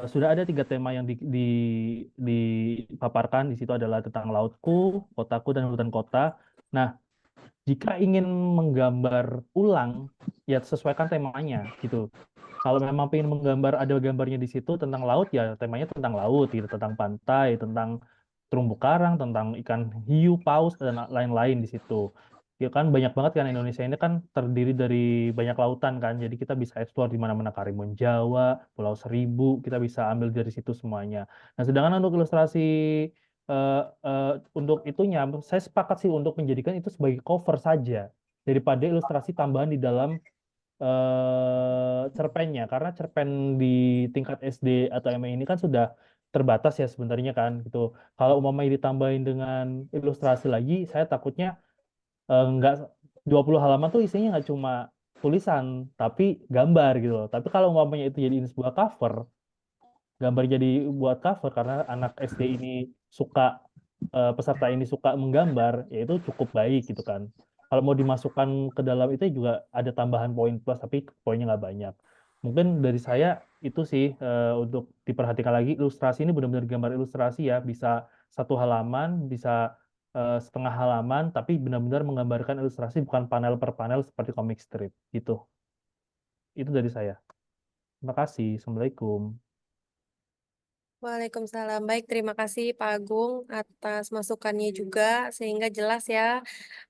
sudah ada 3 tema yang dipaparkan di situ adalah tentang lautku, kotaku dan hutan kota. Nah, jika ingin menggambar ulang ya sesuaikan temanya gitu. Kalau memang ingin menggambar ada gambarnya di situ tentang laut ya temanya tentang laut gitu, tentang pantai, tentang terumbu karang, tentang ikan hiu, paus dan lain-lain di situ. Ya kan banyak banget kan Indonesia ini kan terdiri dari banyak lautan kan. Jadi kita bisa eksplor di mana-mana Karimun Jawa, Pulau Seribu, kita bisa ambil dari situ semuanya. Nah, sedangkan untuk ilustrasi eh, eh, untuk itunya saya sepakat sih untuk menjadikan itu sebagai cover saja daripada ilustrasi tambahan di dalam cerpennya karena cerpen di tingkat SD atau MA ini kan sudah terbatas ya sebenarnya kan gitu. Kalau umpamanya ditambahin dengan ilustrasi lagi, saya takutnya nggak 20 halaman tuh isinya nggak cuma tulisan tapi gambar gitu loh. Tapi kalau umpamanya itu jadiin sebuah cover, gambar jadi buat cover karena anak SD ini suka peserta ini suka menggambar, ya itu cukup baik gitu kan. Kalau mau dimasukkan ke dalam itu juga ada tambahan poin plus, tapi poinnya nggak banyak. Mungkin dari saya itu sih untuk diperhatikan lagi ilustrasi ini benar-benar gambar ilustrasi ya, bisa 1 halaman, bisa setengah halaman, tapi benar-benar menggambarkan ilustrasi bukan panel per panel seperti komik strip gitu. Itu dari saya. Terima kasih. Assalamualaikum. Waalaikumsalam. Baik, terima kasih Pak Agung atas masukannya juga, sehingga jelas ya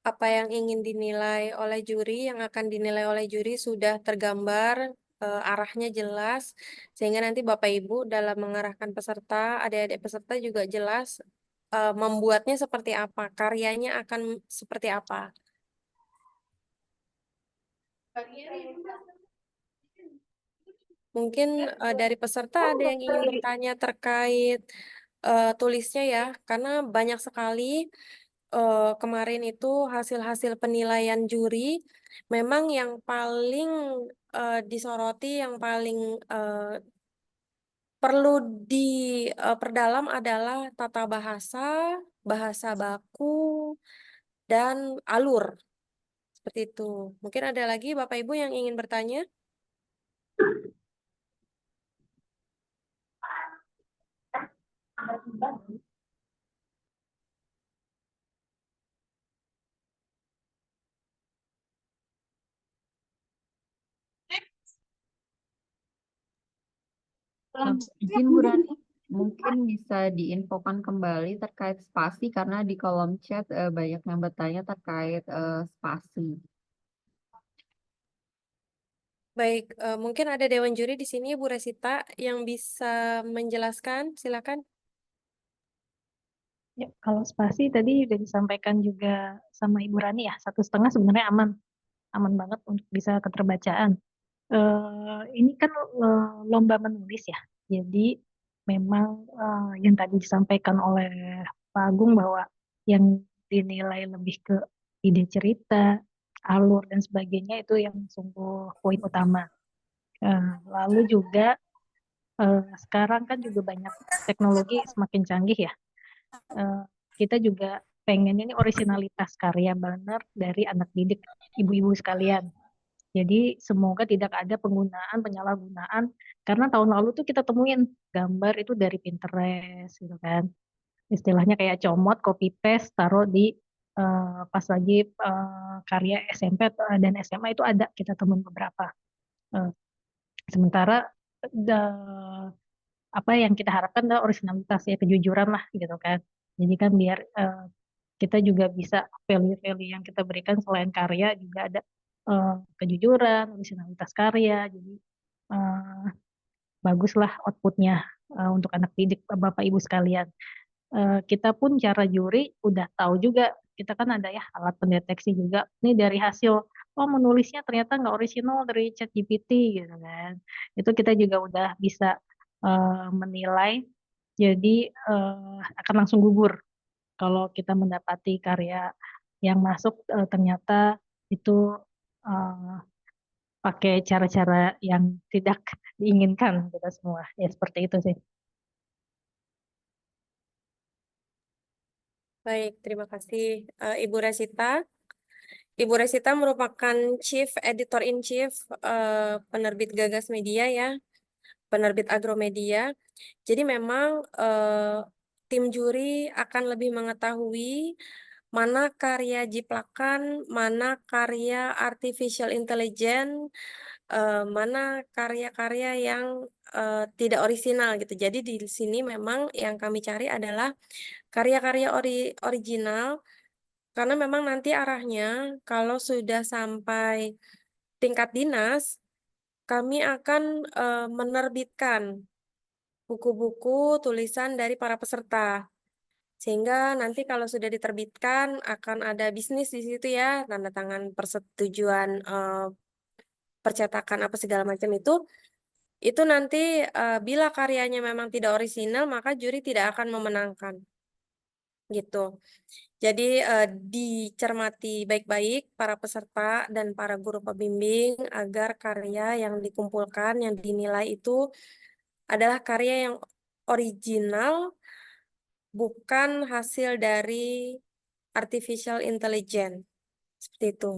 apa yang ingin dinilai oleh juri, yang akan dinilai oleh juri sudah tergambar, arahnya jelas, sehingga nanti Bapak Ibu dalam mengarahkan peserta, adik-adik peserta juga jelas membuatnya seperti apa, karyanya akan seperti apa. Mungkin dari peserta ada yang ingin bertanya terkait tulisnya ya, karena banyak sekali kemarin itu hasil-hasil penilaian juri, memang yang paling disoroti, yang paling perlu diperdalam adalah tata bahasa, bahasa baku, dan alur. Seperti itu. Mungkin ada lagi Bapak Ibu yang ingin bertanya? Izin Bu Rani, mungkin bisa diinfokan kembali terkait spasi karena di kolom chat banyak yang bertanya terkait spasi. Baik, mungkin ada Dewan Juri di sini, Bu Resita, yang bisa menjelaskan. Silakan. Ya, kalau spasi tadi udah disampaikan juga sama Ibu Rani ya, 1,5 sebenarnya aman, aman banget untuk bisa keterbacaan. Ini kan lomba menulis ya, jadi memang yang tadi disampaikan oleh Pak Agung bahwa yang dinilai lebih ke ide cerita, alur dan sebagainya itu yang sungguh poin utama. Lalu juga sekarang kan juga banyak teknologi semakin canggih ya. Kita juga pengen ini originalitas karya benar dari anak didik, ibu-ibu sekalian. Jadi semoga tidak ada penggunaan, penyalahgunaan, karena tahun lalu tuh kita temuin gambar itu dari Pinterest gitu kan. Istilahnya kayak comot, copy paste, taruh di pas lagi karya SMP dan SMA itu ada kita temuin beberapa. Sementara apa yang kita harapkan adalah originalitas ya, kejujuran lah gitu kan. Jadi kan biar kita juga bisa value-value yang kita berikan selain karya juga ada kejujuran, originalitas karya. Jadi baguslah outputnya untuk anak didik Bapak Ibu sekalian. Kita pun cara juri udah tahu juga, kita kan ada ya alat pendeteksi juga. Ini dari hasil, oh menulisnya ternyata nggak original dari ChatGPT gitu kan. Itu kita juga udah bisa menilai, jadi akan langsung gugur kalau kita mendapati karya yang masuk ternyata itu pakai cara-cara yang tidak diinginkan kita semua. Ya seperti itu sih. Baik, terima kasih Ibu Resita. Ibu Resita merupakan Chief Editor in Chief penerbit Gagas Media ya, penerbit Agromedia. Jadi memang tim juri akan lebih mengetahui mana karya jiplakan, mana karya artificial intelligence, mana karya-karya yang tidak orisinal gitu. Jadi di sini memang yang kami cari adalah karya-karya original, karena memang nanti arahnya kalau sudah sampai tingkat dinas, kami akan menerbitkan buku-buku tulisan dari para peserta. Sehingga nanti kalau sudah diterbitkan akan ada bisnis di situ ya, tanda tangan persetujuan percetakan apa segala macam itu nanti bila karyanya memang tidak orisinal, maka juri tidak akan memenangkan. Gitu. Jadi dicermati baik-baik para peserta dan para guru pembimbing agar karya yang dikumpulkan, yang dinilai itu adalah karya yang original, bukan hasil dari artificial intelligence. Seperti itu.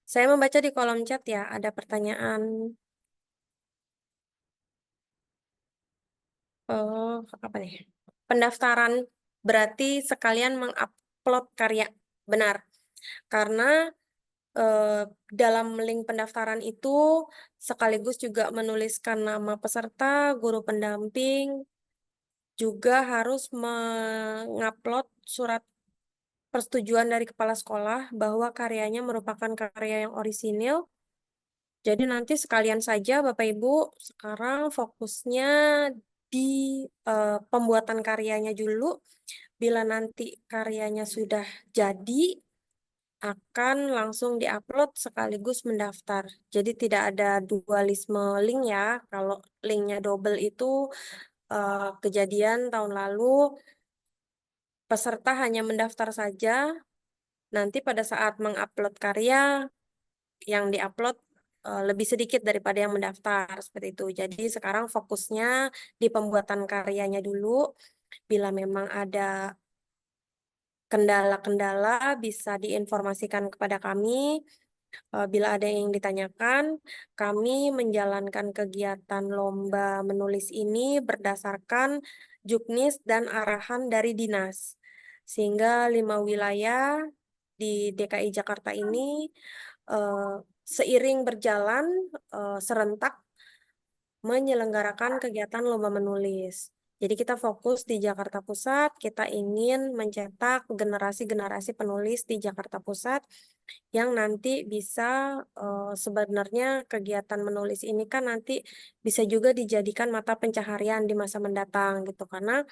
Saya membaca di kolom chat ya, ada pertanyaan. Oh, apa nih? Pendaftaran berarti sekalian mengupload karya. Benar. Karena dalam link pendaftaran itu sekaligus juga menuliskan nama peserta, guru pendamping, juga harus mengupload surat persetujuan dari kepala sekolah bahwa karyanya merupakan karya yang orisinil. Jadi nanti sekalian saja Bapak Ibu sekarang fokusnya di pembuatan karyanya dulu. Bila nanti karyanya sudah jadi, akan langsung diupload sekaligus mendaftar. Jadi tidak ada dualisme link ya. Kalau linknya double itu kejadian tahun lalu peserta hanya mendaftar saja. Nanti pada saat mengupload karya yang diupload lebih sedikit daripada yang mendaftar seperti itu. Jadi sekarang fokusnya di pembuatan karyanya dulu. Bila memang ada kendala-kendala bisa diinformasikan kepada kami. Bila ada yang ditanyakan, kami menjalankan kegiatan lomba menulis ini berdasarkan juknis dan arahan dari dinas. Sehingga 5 wilayah di DKI Jakarta ini seiring berjalan serentak menyelenggarakan kegiatan lomba menulis. Jadi kita fokus di Jakarta Pusat, kita ingin mencetak generasi-generasi penulis di Jakarta Pusat yang nanti bisa sebenarnya kegiatan menulis ini kan nanti bisa juga dijadikan mata pencaharian di masa mendatang gitu karena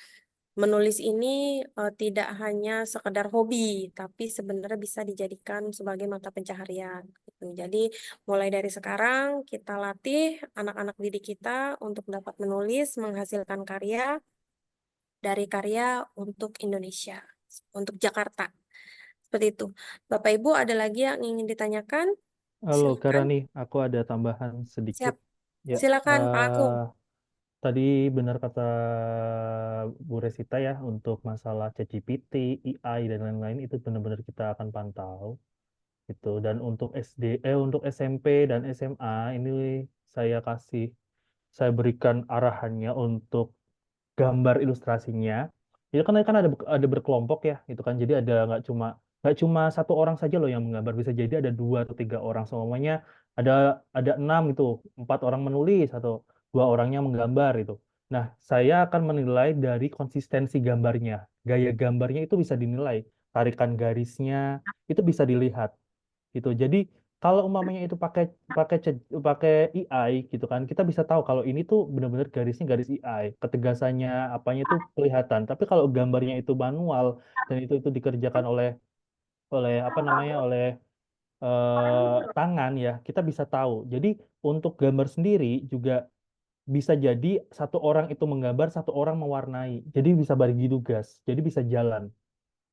menulis ini tidak hanya sekedar hobi tapi sebenarnya bisa dijadikan sebagai mata pencaharian gitu. Jadi mulai dari sekarang kita latih anak-anak didik kita untuk dapat menulis menghasilkan karya dari karya untuk Indonesia, untuk Jakarta. Seperti itu. Bapak Ibu ada lagi yang ingin ditanyakan? Halo Silakan. Karani, aku ada tambahan sedikit. Siap. Ya, Silakan Pak Agung. tadi benar kata Bu Resita ya, untuk masalah ChatGPT, AI dan lain-lain itu benar-benar kita akan pantau gitu. Dan untuk untuk SMP dan SMA ini saya saya berikan arahannya untuk gambar ilustrasinya. Itu kan ada berkelompok ya, itu kan. Jadi ada nggak cuma satu orang saja loh yang menggambar, bisa jadi ada 2 atau 3 orang semuanya, ada 6 gitu, 4 orang menulis atau 2 orangnya menggambar itu. Nah, saya akan menilai dari konsistensi gambarnya, gaya gambarnya itu bisa dinilai, tarikan garisnya itu bisa dilihat gitu. Jadi kalau umpamanya itu pakai pakai pakai AI gitu kan, kita bisa tahu kalau ini tuh benar-benar garisnya garis AI, ketegasannya apanya itu kelihatan. Tapi kalau gambarnya itu manual dan itu dikerjakan oleh oleh apa namanya oleh tangan ya, kita bisa tahu. Jadi untuk gambar sendiri juga bisa jadi satu orang itu menggambar, satu orang mewarnai. Jadi bisa bagi tugas, jadi bisa jalan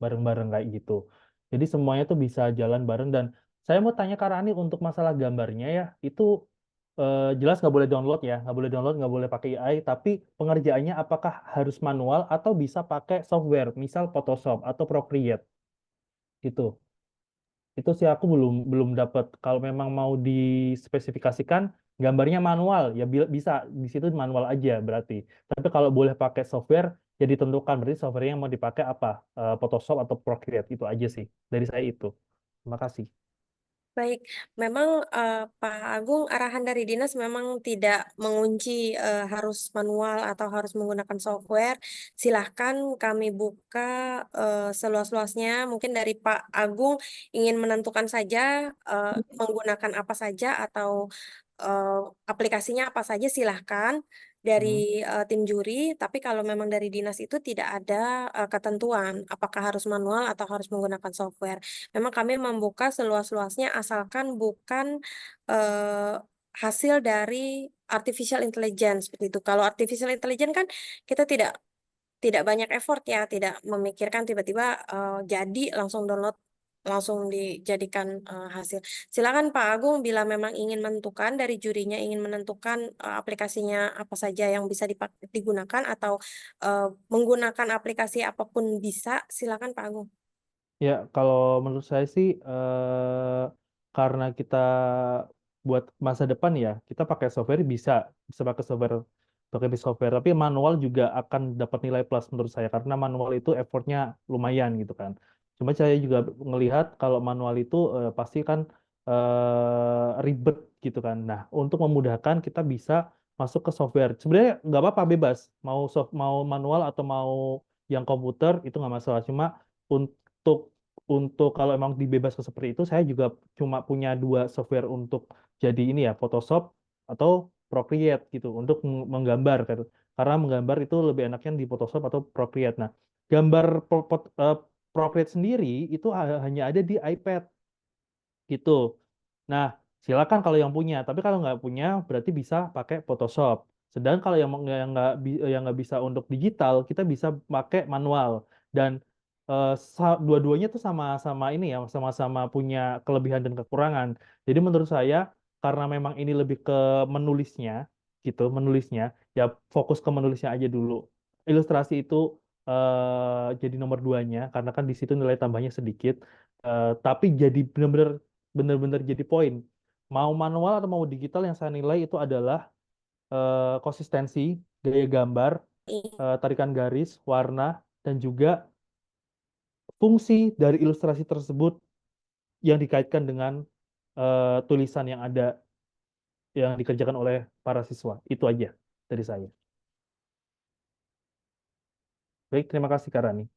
bareng-bareng kayak gitu. Jadi semuanya tuh bisa jalan bareng. Dan saya mau tanya Kak Rani untuk masalah gambarnya ya, itu jelas nggak boleh download ya, nggak boleh download, nggak boleh pakai AI, tapi pengerjaannya apakah harus manual atau bisa pakai software, misal Photoshop atau Procreate gitu. Itu sih aku belum belum dapat. Kalau memang mau dispesifikasikan gambarnya manual ya bisa di situ manual aja berarti. Tapi kalau boleh pakai software ya ditentukan berarti software yang mau dipakai apa, Photoshop atau Procreate, itu aja sih dari saya itu. Terima kasih. Baik, memang Pak Agung arahan dari dinas memang tidak mengunci harus manual atau harus menggunakan software. Silahkan kami buka seluas-luasnya. Mungkin dari Pak Agung ingin menentukan saja menggunakan apa saja atau eh, aplikasinya apa saja silahkan dari tim juri. Tapi kalau memang dari dinas itu tidak ada ketentuan apakah harus manual atau harus menggunakan software. Memang kami membuka seluas-luasnya asalkan bukan eh, hasil dari artificial intelligence seperti itu. Kalau artificial intelligence kan kita tidak banyak effort ya, tidak memikirkan tiba-tiba jadi langsung download langsung dijadikan hasil. Silakan Pak Agung bila memang ingin menentukan dari jurinya ingin menentukan aplikasinya apa saja yang bisa digunakan atau menggunakan aplikasi apapun bisa, silakan Pak Agung. Ya, kalau menurut saya sih karena kita buat masa depan ya, kita pakai software bisa pakai software, tapi manual juga akan dapat nilai plus menurut saya karena manual itu effortnya lumayan gitu kan. Cuma saya juga ngelihat kalau manual itu pasti kan ribet gitu kan. Nah, untuk memudahkan kita bisa masuk ke software. Sebenarnya nggak apa-apa, bebas. Mau manual atau mau yang komputer itu nggak masalah. Cuma untuk kalau emang dibebaskan seperti itu, saya juga cuma punya 2 software untuk jadi ini ya, Photoshop atau Procreate gitu untuk menggambar kan. Karena menggambar itu lebih enaknya di Photoshop atau Procreate. Nah, gambar Procreate sendiri itu hanya ada di iPad gitu. Nah, silakan kalau yang punya. Tapi kalau nggak punya, berarti bisa pakai Photoshop. Sedangkan kalau yang nggak bisa untuk digital, kita bisa pakai manual. Dan dua-duanya tuh sama-sama ini ya, sama-sama punya kelebihan dan kekurangan. Jadi menurut saya, karena memang ini lebih ke menulisnya, gitu, menulisnya, ya fokus ke menulisnya aja dulu. Ilustrasi itu jadi nomor 2-nya, karena kan di situ nilai tambahnya sedikit. Tapi jadi benar-benar jadi poin. Mau manual atau mau digital, yang saya nilai itu adalah konsistensi, gaya gambar, tarikan garis, warna, dan juga fungsi dari ilustrasi tersebut yang dikaitkan dengan tulisan yang ada yang dikerjakan oleh para siswa. Itu aja dari saya. Baik, terima kasih Kak Rani.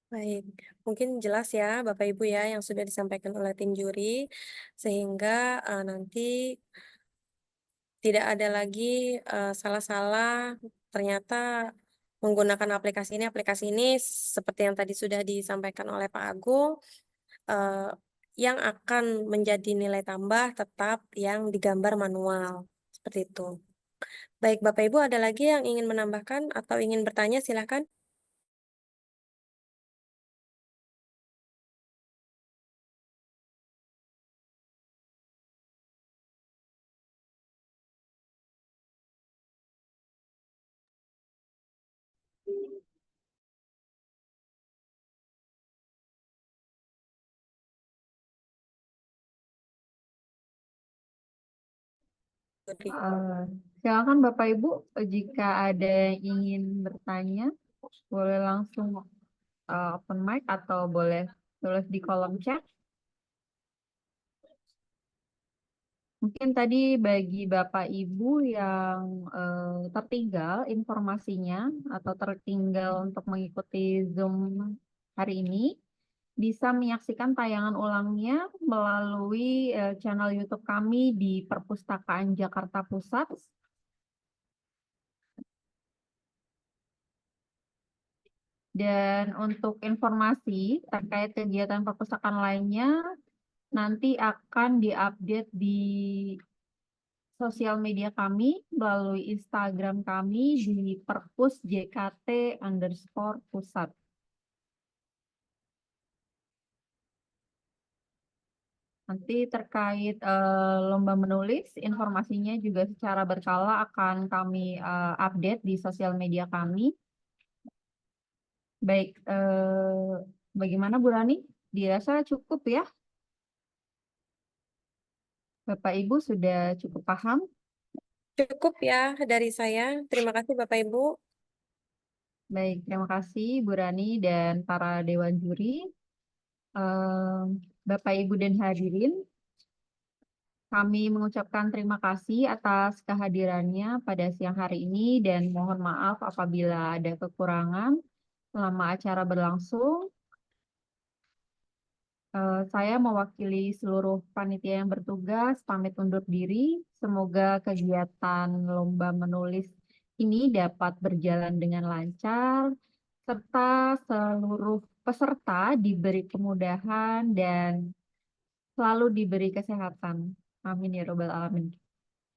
Baik, mungkin jelas ya Bapak Ibu ya yang sudah disampaikan oleh tim juri, sehingga nanti tidak ada lagi salah-salah, ternyata menggunakan aplikasi ini seperti yang tadi sudah disampaikan oleh Pak Agung, eh, yang akan menjadi nilai tambah tetap yang digambar manual, seperti itu. Baik, Bapak Ibu ada lagi yang ingin menambahkan atau ingin bertanya, silakan. Silakan Bapak Ibu, jika ada yang ingin bertanya, boleh langsung open mic atau boleh tulis di kolom chat. Mungkin tadi bagi Bapak Ibu yang tertinggal informasinya atau tertinggal untuk mengikuti Zoom hari ini, bisa menyaksikan tayangan ulangnya melalui channel YouTube kami di Perpustakaan Jakarta Pusat. Dan untuk informasi terkait kegiatan perpustakaan lainnya, nanti akan diupdate di sosial media kami melalui Instagram kami di perpusjkt_pusat. Nanti terkait lomba menulis, informasinya juga secara berkala akan kami update di sosial media kami. Baik, bagaimana Bu Rani? Dirasa cukup ya? Bapak Ibu sudah cukup paham? Cukup ya dari saya. Terima kasih Bapak Ibu. Baik, terima kasih Bu Rani dan para dewan juri. Bapak Ibu dan hadirin, kami mengucapkan terima kasih atas kehadirannya pada siang hari ini dan mohon maaf apabila ada kekurangan selama acara berlangsung. Saya mewakili seluruh panitia yang bertugas, pamit undur diri. Semoga kegiatan lomba menulis ini dapat berjalan dengan lancar, serta seluruh peserta diberi kemudahan dan selalu diberi kesehatan. Amin ya robbal alamin.